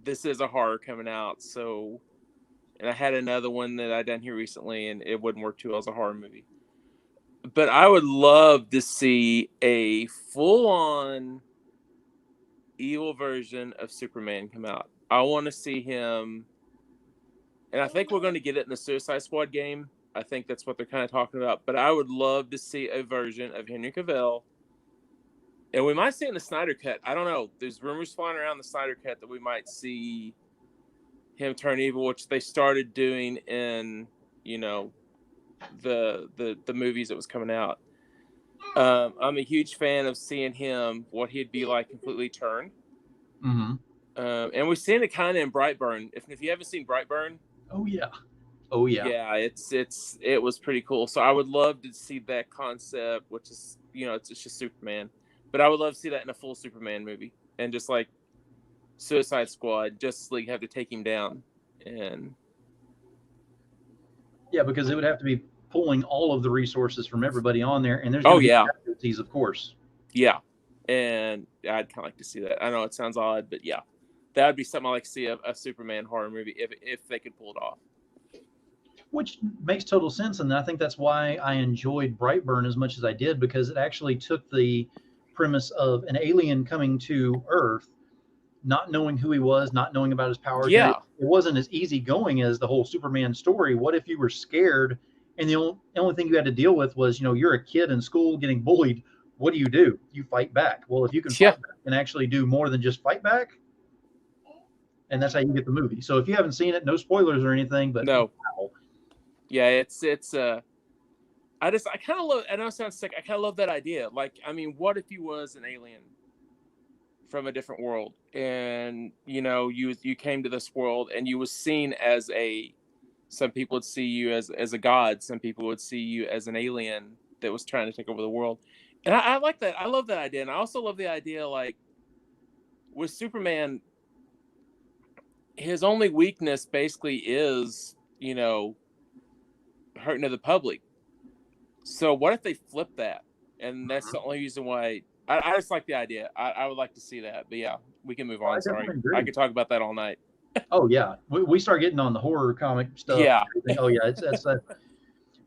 this is a horror coming out, so, and I had another one that I done here recently, and it wouldn't work too well as a horror movie. But I would love to see a full-on evil version of Superman come out. I want to see him, and I think we're going to get it in the Suicide Squad game. I think that's what they're kind of talking about. But I would love to see a version of Henry Cavill, and we might see it in the Snyder Cut. I don't know. There's rumors flying around the Snyder Cut that we might see him turn evil, which they started doing in, you know, the movies that was coming out. I'm a huge fan of seeing him, what he'd be like completely turned. And we've seen it kind of in Brightburn. If you haven't seen Brightburn, oh yeah, yeah, it was pretty cool. So I would love to see that concept, which is, you know, it's just Superman, but I would love to see that in a full Superman movie, and just like Suicide Squad, Justice League have to take him down, and yeah, because it would have to be pulling all of the resources from everybody on there, and there's casualties, of course. Yeah, and I'd kind of like to see that. I know it sounds odd, but yeah, that would be something I like to see a Superman horror movie if they could pull it off. Which makes total sense, and I think that's why I enjoyed Brightburn as much as I did, because it actually took the premise of an alien coming to Earth, not knowing who he was, not knowing about his powers. Yeah, it wasn't as easygoing as the whole Superman story. What if you were scared, and the only thing you had to deal with was, you know, you're a kid in school getting bullied. What do? You fight back. Well, if you can fight back and actually do more than just fight back, and that's how you get the movie. So if you haven't seen it, no spoilers or anything, but no. Wow. Yeah, it's I kind of love, I know it sounds sick, I kind of love that idea. Like, I mean, what if you was an alien from a different world, and, you know, you came to this world, and you was seen as some people would see you as a god, some people would see you as an alien that was trying to take over the world. And I like that. I love that idea. And I also love the idea, like, with Superman, his only weakness basically is, you know, hurting to the public. So what if they flip that? And that's the only reason why I just like the idea. I would like to see that. But yeah, we can move on. Sorry, I could talk about that all night. Oh yeah, we start getting on the horror comic stuff. Yeah. Oh yeah, that's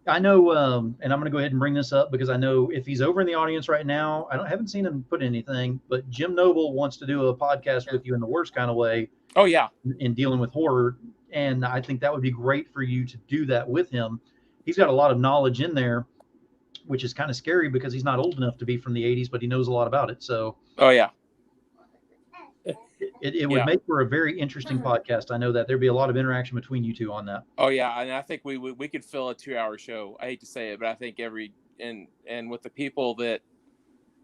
I know, and I'm going to go ahead and bring this up because I know if he's over in the audience right now, I haven't seen him put anything, but Jim Noble wants to do a podcast with you in the worst kind of way. Oh yeah, in dealing with horror, and I think that would be great for you to do that with him. He's got a lot of knowledge in there, which is kind of scary because he's not old enough to be from the 80s, but he knows a lot about it. So, oh yeah, it would make for a very interesting podcast. I know that there'd be a lot of interaction between you two on that. Oh yeah, and I think we could fill a 2-hour show. I hate to say it, but I think and with the people that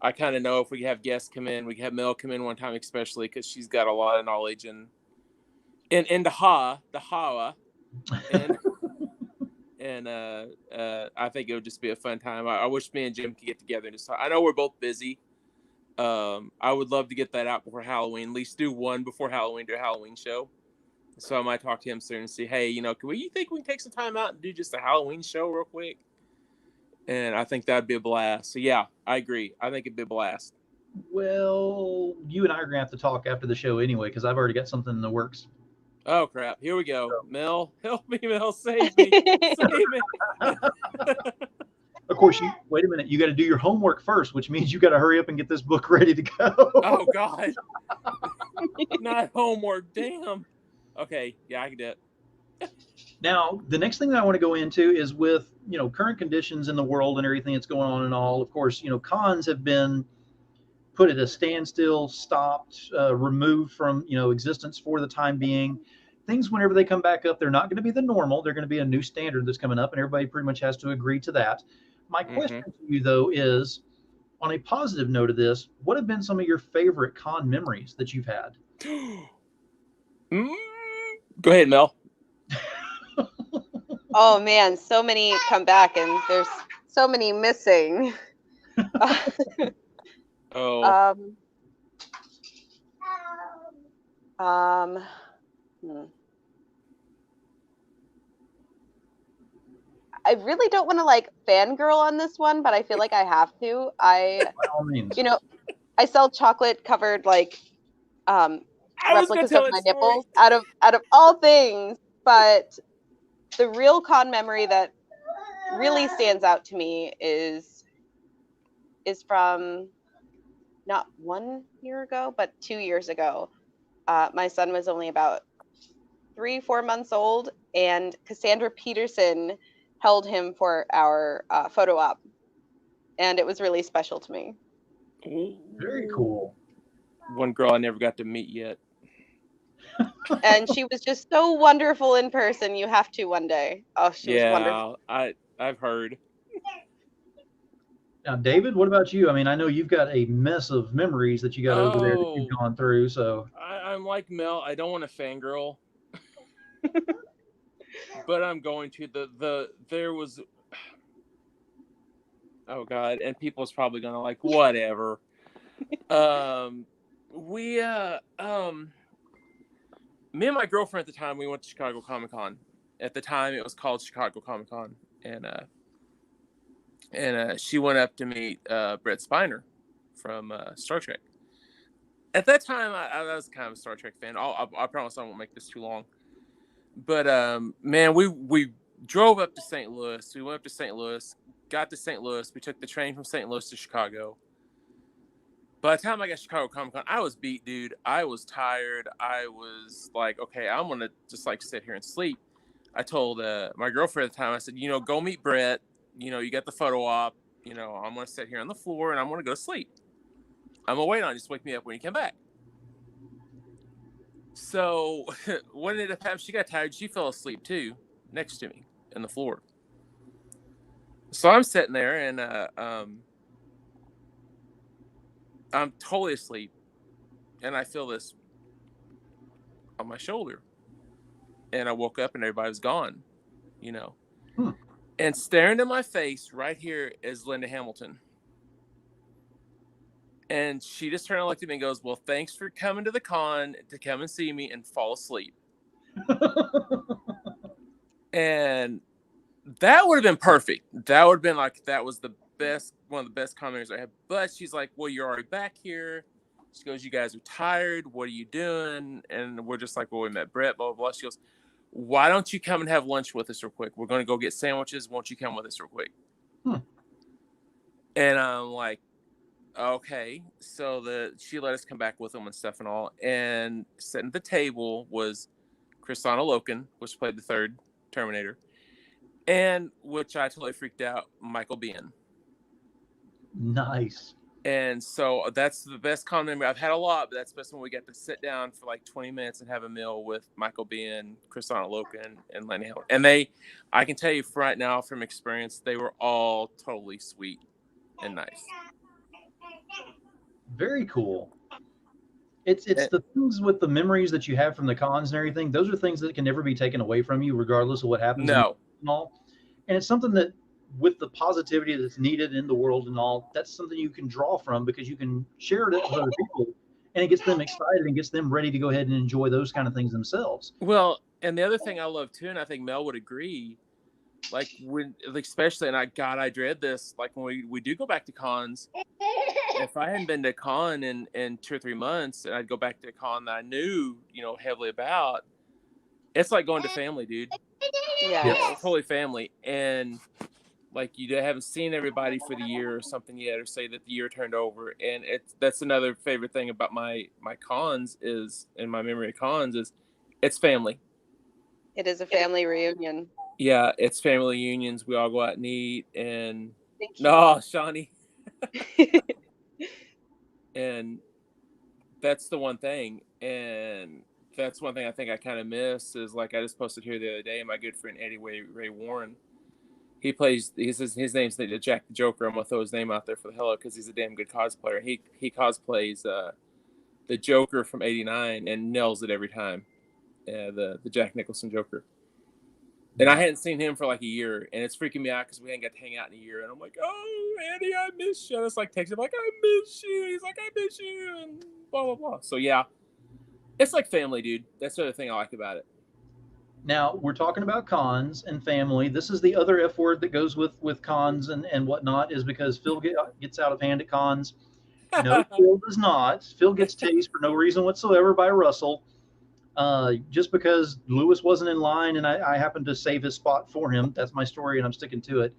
I kind of know if we have guests come in, we can have Mel come in one time, especially because she's got a lot of knowledge in the Hawa, and I think it would just be a fun time. I wish me and Jim could get together and just talk. I know we're both busy. I would love to get that out before Halloween. At least do one before Halloween, do a Halloween show. So I might talk to him soon and see, hey, you think we can take some time out and do just a Halloween show real quick? And I think that'd be a blast. So yeah, I agree. I think it'd be a blast. Well, you and I are gonna have to talk after the show anyway, because I've already got something in the works. Oh crap! Here we go. So, Mel, help me! Mel, save me! Save me! Of course, wait a minute. You got to do your homework first, which means you got to hurry up and get this book ready to go. Oh God! Not homework. Damn. Okay, yeah, I can do it. Now, the next thing that I want to go into is with current conditions in the world and everything that's going on and all. Of course, cons have been put at a standstill, stopped, removed from existence for the time being. Things, whenever they come back up, they're not going to be the normal. They're going to be a new standard that's coming up, and everybody pretty much has to agree to that. My question to you, though, is on a positive note of this, what have been some of your favorite con memories that you've had? Go ahead, Mel. Oh man, so many come back, and there's so many missing. Oh. I really don't want to fangirl on this one, but I feel like I have to. By all means. I sell chocolate covered replicas of my nipples out of all things, but the real con memory that really stands out to me is from not 1 year ago, but 2 years ago. My son was only about 3-4 months old, and Cassandra Peterson held him for our photo op, and it was really special to me. Very cool. One girl I never got to meet yet. And she was just so wonderful in person. You have to one day. Oh, she was wonderful. I've heard. Now, David, what about you? I mean, I know you've got a mess of memories that you got over there that you've gone through. So I'm like Mel. I don't want to fangirl, but I'm going to. There was. Oh God, and people's probably gonna whatever. Me and my girlfriend at the time, we went to Chicago Comic Con. At the time, it was called Chicago Comic Con, and she went up to meet Brett Spiner from Star Trek. At that time, I was kind of a Star Trek fan. I promise I won't make this too long. But man, we drove up to St. Louis. We went up to St. Louis, got to St. Louis. We took the train from St. Louis to Chicago. By the time I got to Chicago Comic Con, I was beat, dude. I was tired. I was like, okay, I'm going to just sit here and sleep. I told my girlfriend at the time, I said, go meet Brett. You got the photo op. I'm going to sit here on the floor and I'm going to go to sleep. I'm going to wait on you. Just wake me up when you come back. So what ended up happening, she got tired. She fell asleep too, next to me on the floor. So I'm sitting there and I'm totally asleep, and I feel this on my shoulder, and I woke up and everybody was gone, and staring in my face right here is Linda Hamilton, and she just turned and looked at me and goes, "Well, thanks for coming to the con to come and see me and fall asleep." And that would have been perfect. That would have been that was one of the best comments I had. But she's like, well, you're already back here. She goes, you guys are tired. What are you doing? And we're just like, well, we met Brett, blah, blah, blah. She goes, why don't you come and have lunch with us real quick? We're going to go get sandwiches. Won't you come with us real quick? And I'm like, okay. So she let us come back with them and stuff and all. And sitting at the table was Kristanna Loken, which played the third Terminator. And which I totally freaked out, Michael Biehn. Nice. And so that's the best con memory. I've had a lot, but that's the best one. We got to sit down for 20 minutes and have a meal with Michael Biehn, Kristanna Loken, and Lenny Howard. And I can tell you right now from experience, they were all totally sweet and nice. Very cool. It's the things with the memories that you have from the cons and everything. Those are things that can never be taken away from you, regardless of what happens in the No. world and all. And it's something that, with the positivity that's needed in the world and all, that's something you can draw from because you can share it with other people, and it gets them excited and gets them ready to go ahead and enjoy those kind of things themselves. Well, and the other thing I love too, and I think Mel would agree, like especially, and I dread this, like when we do go back to cons. If I hadn't been to a con in 2 or 3 months, and I'd go back to a con that I knew, heavily about, it's like going to family, dude. Yeah. It's totally family. And like you haven't seen everybody for the year or something yet, or say that the year turned over. And that's another favorite thing about my cons is, in my memory of cons, is it's family. It is a family reunion. Yeah, it's family reunions. We all go out and eat, and Thank you. no, Shawnee. And that's the one thing. And that's one thing I think I kind of miss is, like, I just posted here the other day, my good friend Eddie Ray Warren. He says his name's Jack the Joker. I'm gonna throw his name out there for the hell of it because he's a damn good cosplayer. He cosplays the Joker from '89 and nails it every time. The Jack Nicholson Joker. And I hadn't seen him for like a year, and it's freaking me out because we ain't got to hang out in a year. And I'm like, oh, Eddie, I miss you. And it's like texting him like, I miss you. He's like, I miss you, and blah blah blah. So yeah, it's like family, dude. That's the other thing I like about it. Now, we're talking about cons and family. This is the other F word that goes with cons and whatnot, is because Phil gets out of hand at cons. No, Phil does not. Phil gets tased for no reason whatsoever by Russell. Just because Lewis wasn't in line and I happened to save his spot for him. That's my story, and I'm sticking to it.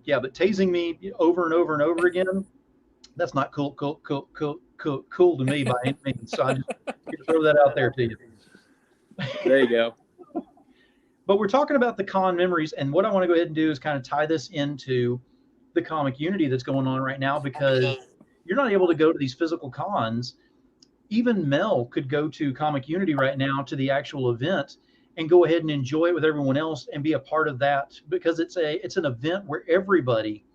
Yeah, but tasing me over and over and over again, that's not cool to me by any means. So I just throw that out there to you. There you go. But we're talking about the con memories, and what I want to go ahead and do is kind of tie this into the comic unity that's going on right now, because you're not able to go to these physical cons. Even Mel could go to Comic Unity right now, to the actual event, and go ahead and enjoy it with everyone else and be a part of that, because it's an event where everybody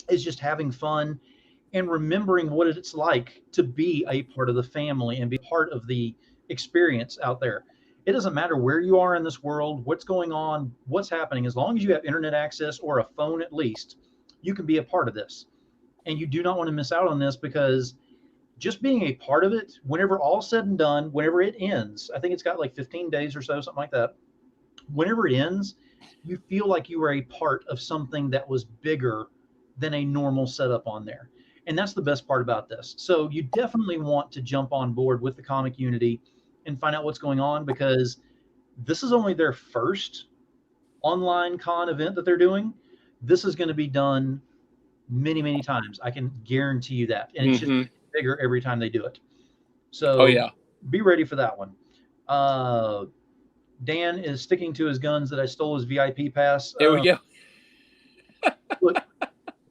is just having fun and remembering what it's like to be a part of the family and be part of the experience out there. It doesn't matter where you are in this world, what's going on, what's happening, as long as you have internet access or a phone at least, you can be a part of this. And you do not want to miss out on this, because just being a part of it, whenever all's said and done, whenever it ends, I think it's got like 15 days or so, something like that. Whenever it ends, you feel like you were a part of something that was bigger than a normal setup on there. And that's the best part about this. So you definitely want to jump on board with the Comic Unity and find out what's going on, because this is only their first online con event that they're doing. This is going to be done many, many times. I can guarantee you that. And it's just bigger every time they do it. So be ready for that one. Dan is sticking to his guns that I stole his VIP pass. There we go. Look,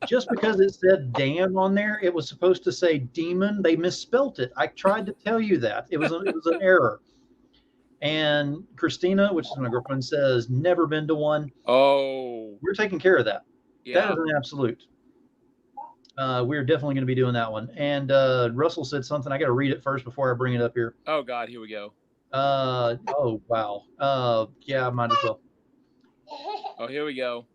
just because it said Dan on there, it was supposed to say demon. They misspelt it. I tried to tell you that. It was an error. And Christina, which is my girlfriend, says never been to one. Oh, we're taking care of that. Yeah. That is an absolute. We're definitely going to be doing that one. And Russell said something. I got to read it first before I bring it up here. Oh God, here we go. Oh wow. Yeah, I might as well. Oh, here we go.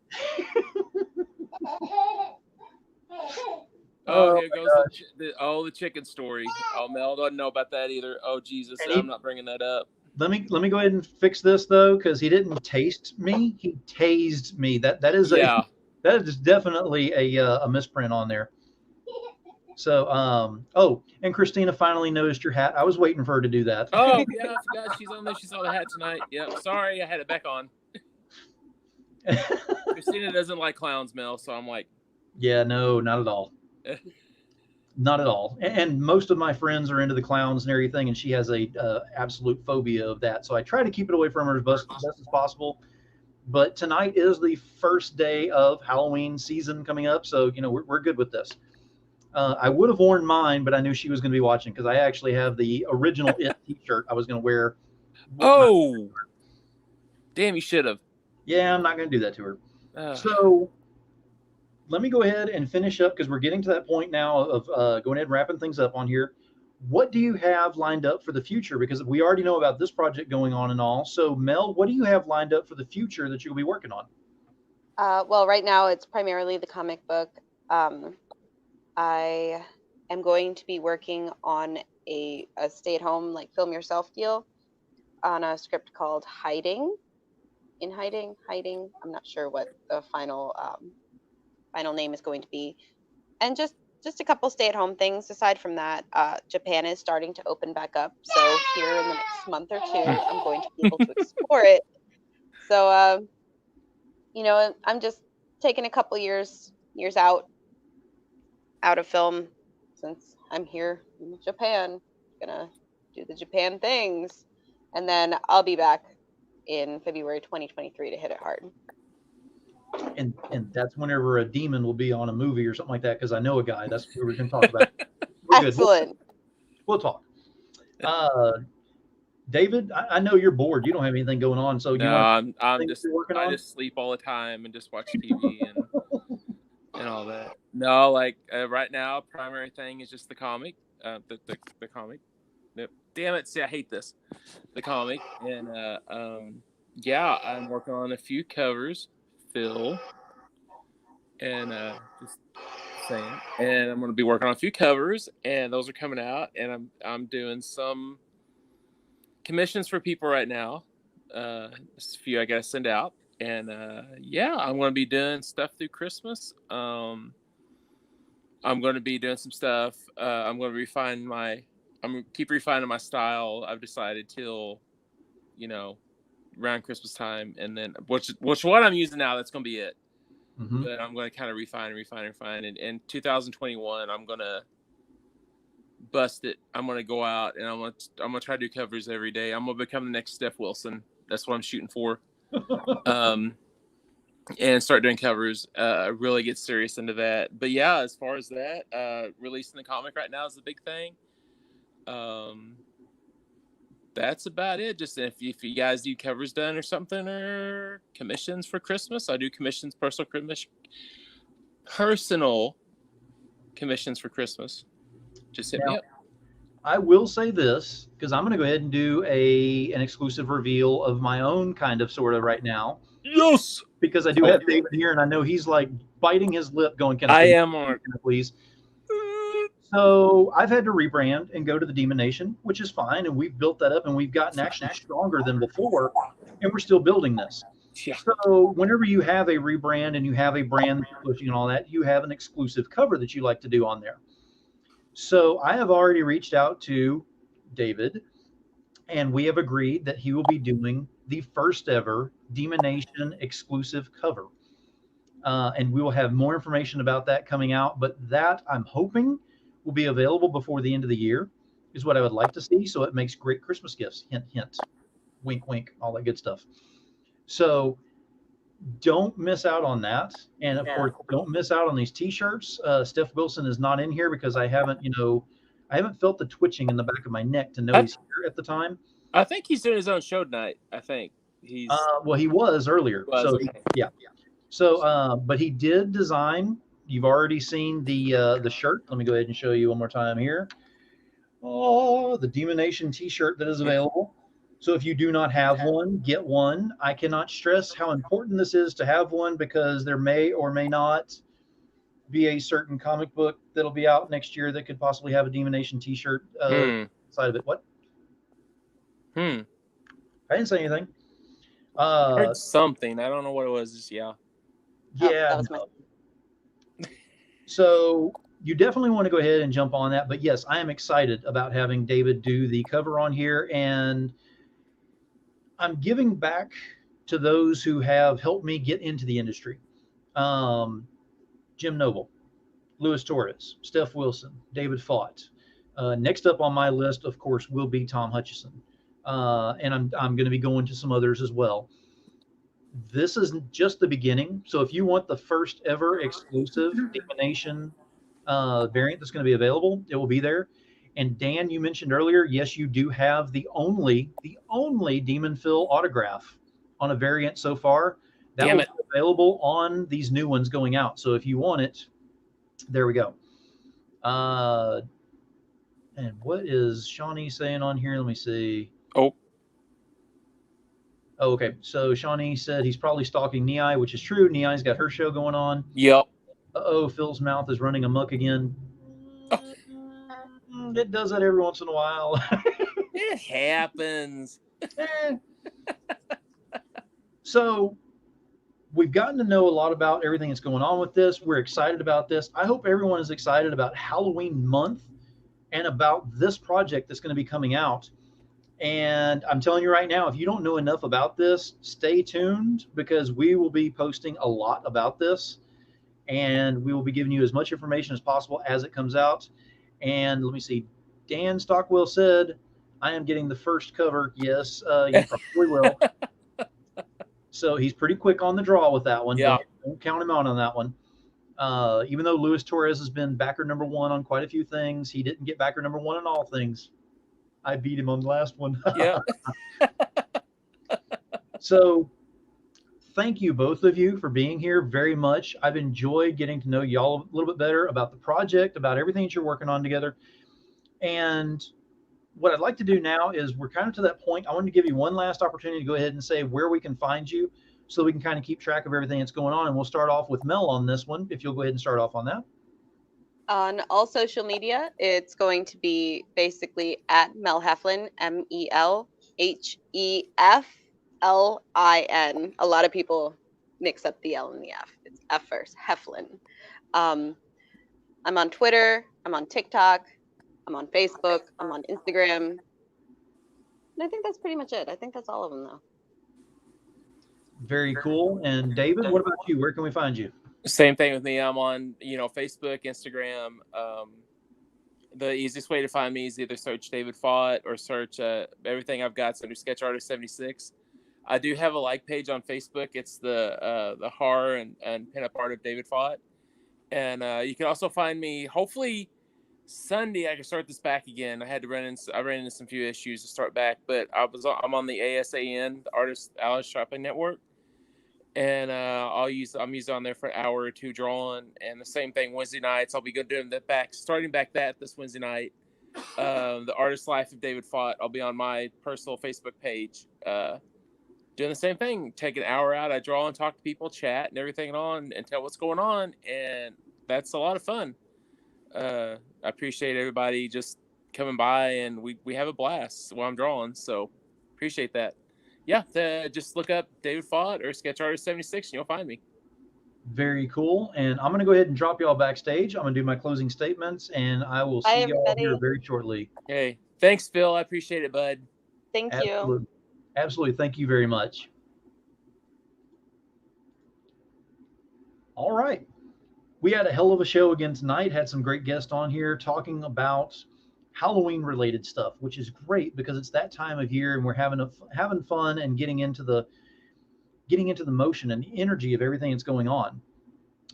Oh, here goes the chicken story. Oh, Mel doesn't know about that either. Oh Jesus, I'm not bringing that up. Let me go ahead and fix this though, because he didn't taste me. He tased me. That is definitely a misprint on there. So and Christina finally noticed your hat. I was waiting for her to do that. Oh yeah, I forgot she's on there. She saw the hat tonight. Yep. Sorry, I had it back on. Christina doesn't like clowns, Mel, so I'm like, yeah, no, not at all. Not at all. And most of my friends are into the clowns and everything, and she has a absolute phobia of that. So I try to keep it away from her as best as possible. But tonight is the first day of Halloween season coming up, so we're good with this. I would have worn mine, but I knew she was going to be watching, because I actually have the original It T-shirt I was going to wear. Oh, damn! You should have. Yeah, I'm not going to do that to her. So let me go ahead and finish up because we're getting to that point now of going ahead and wrapping things up on here. What do you have lined up for the future? Because we already know about this project going on and all. So, Mel, what do you have lined up for the future that you'll be working on? Well, right now it's primarily the comic book. I am going to be working on a stay-at-home like film yourself deal on a script called Hiding. Hiding. I'm not sure what the final name is going to be, and just a couple stay-at-home things. Aside from that, Japan is starting to open back up, so here in the next month or two, I'm going to be able to explore it. So, I'm just taking a couple years out of film since I'm here in Japan. Gonna do the Japan things, and then I'll be back in February 2023 to hit it hard. And that's whenever a demon will be on a movie or something like that. Because I know a guy. That's what we're going to talk about. We're good. Excellent. We'll talk. David, I know you're bored. You don't have anything going on, so you I'm just working on? I just sleep all the time and just watch TV and all that. No, like right now, primary thing is just the comic. The comic. Yep. Damn it! See, I hate this. The comic, and yeah, I'm working on a few covers, Phil, and just saying, and I'm going to be working on a few covers, and those are coming out, and I'm doing some commissions for people right now. Just a few I got to send out, and yeah, I'm going to be doing stuff through Christmas. I'm going to be doing some stuff. I'm going to keep refining my style. I've decided till, around Christmas time, and then which what I'm using now, that's going to be it. Mm-hmm. But I'm going to kind of refine. And in 2021, I'm going to bust it. I'm going to go out and I'm going to try to do covers every day. I'm going to become the next Steph Wilson. That's what I'm shooting for. And start doing covers, really get serious into that. But yeah, as far as that, releasing the comic right now is the big thing. That's about it. Just if you guys do covers done or something, or commissions for Christmas, I do commissions, personal commissions for Christmas. Just hit me up. I will say this, because I'm going to go ahead and do an exclusive reveal of my own kind of sort of right now. Yes. Because I do have David here, and I know he's like biting his lip going, can I am on, please. So I've had to rebrand and go to the Demonation, which is fine. And we've built that up and we've gotten actually stronger than before. And we're still building this. Yeah. So whenever you have a rebrand and you have a brand pushing and all that, you have an exclusive cover that you like to do on there. So I have already reached out to David, and we have agreed that he will be doing the first ever Demonation exclusive cover. And we will have more information about that coming out. But that, I'm hoping, will be available before the end of the year, is what I would like to see. So it makes great Christmas gifts. Hint, hint. Wink, wink. All that good stuff. So don't miss out on that. And of course, don't miss out on these T-shirts. Steph Wilson is not in here because I haven't felt the twitching in the back of my neck to know he's here at the time. I think he's doing his own show tonight. I think he's. Well, he was earlier. Yeah. So, but he did design. You've already seen the shirt. Let me go ahead and show you one more time here. Oh, the Demonation T-shirt that is available. So if you do not have one, get one. I cannot stress how important this is to have one, because there may or may not be a certain comic book that'll be out next year that could possibly have a Demonation T-shirt side of it. What? I didn't say anything. I heard something. I don't know what it was. Yeah. Yeah. So you definitely want to go ahead and jump on that. But yes, I am excited about having David do the cover on here, and I'm giving back to those who have helped me get into the industry. Jim Noble, Luis Torres, Steph Wilson, David Faught. Next up on my list, of course, will be Tom Hutchison. And I'm going to be going to some others as well. This is just the beginning. So if you want the first ever exclusive Demonation variant that's going to be available, it will be there. And Dan, you mentioned earlier, yes, you do have the only Demon Phil autograph on a variant so far. That will be available on these new ones going out. So if you want it, there we go. And what is Shawnee saying on here? Let me see. Oh, Oh, okay. So Shawnee said he's probably stalking Nei, which is true. Nei's got her show going on. yep. Uh-oh, Phil's mouth is running amok again. Oh. It does that every once in a while. It happens. So we've gotten to know a lot about everything that's going on with this. We're excited about this. I hope everyone is excited about Halloween month and about this project that's going to be coming out. And I'm telling you right now, if you don't know enough about this, stay tuned, because we will be posting a lot about this, and we will be giving you as much information as possible as it comes out. And let me see, Dan Stockwell said, I am getting the first cover. Yes, you probably will. So he's pretty quick on the draw with that one. Yeah. Don't count him out on that one. Even though Luis Torres has been backer number one on quite a few things, he didn't get backer number one on all things. I beat him on the last one. Yeah. So thank you, both of you, for being here very much. I've enjoyed getting to know y'all a little bit better about the project, about everything that you're working on together. And what I'd like to do now is, we're kind of to that point. I wanted to give you one last opportunity to go ahead and say where we can find you, so we can kind of keep track of everything that's going on. And we'll start off with Mel on this one, if you'll go ahead and start off on that. On all social media, it's going to be basically at Mel Heflin, MELHEFLIN. A lot of people mix up the L and the F. It's F first, Heflin. I'm on Twitter. I'm on TikTok. I'm on Facebook. I'm on Instagram. And I think that's pretty much it. I think that's all of them, though. Very cool. And David, what about you? Where can we find you? Same thing with me. I'm on, Facebook, Instagram. The easiest way to find me is either search David Faught or search everything I've got under Sketch Artist 76. I do have a like page on Facebook. It's the horror and pinup art of David Faught. And you can also find me, hopefully Sunday I can start this back again. I ran into some few issues to start back, but I'm on the ASAN, the Artist Alice Shopping Network. And I'm using on there for an hour or two drawing. And the same thing Wednesday nights. I'll be doing starting back this Wednesday night. The Artist Life of David Faught. I'll be on my personal Facebook page, doing the same thing. Take an hour out. I draw and talk to people, chat and everything and tell what's going on. And that's a lot of fun. I appreciate everybody just coming by, and we have a blast while I'm drawing. So appreciate that. Yeah, just look up David Faught or Sketch Artist 76 and you'll find me. Very cool. And I'm going to go ahead and drop y'all backstage. I'm going to do my closing statements, and I will see y'all here very shortly. Hey, thanks, Phil. I appreciate it, bud. Thank you. Absolutely. Thank you very much. All right. We had a hell of a show again tonight. Had some great guests on here talking about Halloween related stuff, which is great because it's that time of year and we're having fun and getting into the motion and the energy of everything that's going on.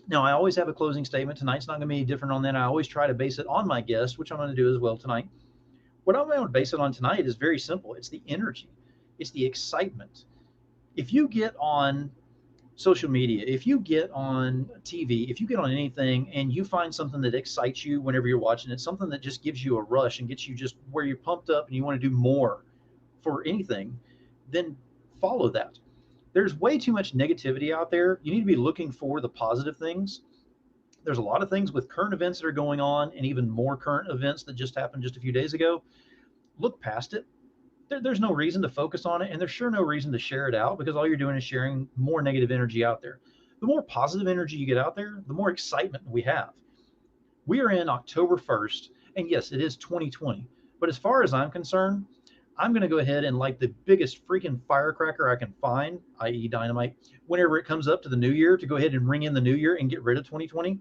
Now, I always have a closing statement. Tonight's not going to be any different on that. I always try to base it on my guest, which I'm going to do as well tonight. What I'm going to base it on tonight is very simple. It's the energy. It's the excitement. If you get on social media, if you get on TV, if you get on anything and you find something that excites you whenever you're watching it, something that just gives you a rush and gets you just where you're pumped up and you want to do more for anything, then follow that. There's way too much negativity out there. You need to be looking for the positive things. There's a lot of things with current events that are going on, and even more current events that just happened just a few days ago. Look past it. There's no reason to focus on it, and there's sure no reason to share it out, because all you're doing is sharing more negative energy out there. The more positive energy you get out there, the more excitement we have. We are in October 1st, and yes, it is 2020. But as far as I'm concerned, I'm going to go ahead and light the biggest freaking firecracker I can find, i.e. dynamite, whenever it comes up to the new year, to go ahead and ring in the new year and get rid of 2020.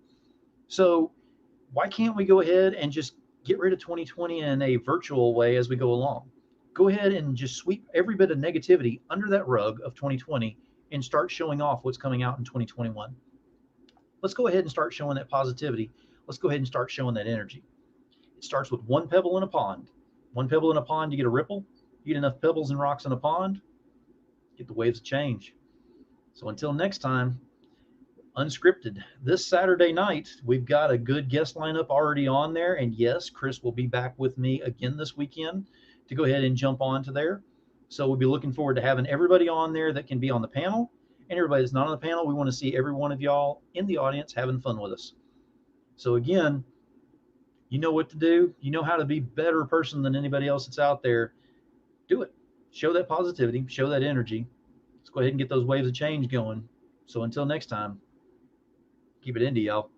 So why can't we go ahead and just get rid of 2020 in a virtual way as we go along? Go ahead and just sweep every bit of negativity under that rug of 2020 and start showing off what's coming out in 2021. Let's go ahead and start showing that positivity. Let's go ahead and start showing that energy. It starts with one pebble in a pond. One pebble in a pond, you get a ripple. You get enough pebbles and rocks in a pond, get the waves of change. So until next time, Unscripted. This Saturday night, we've got a good guest lineup already on there. And yes, Chris will be back with me again this weekend to go ahead and jump onto there. So we'll be looking forward to having everybody on there that can be on the panel. And everybody that's not on the panel, we want to see every one of y'all in the audience having fun with us. So again, you know what to do. You know how to be a better person than anybody else that's out there. Do it. Show that positivity. Show that energy. Let's go ahead and get those waves of change going. So until next time, keep it indie, y'all.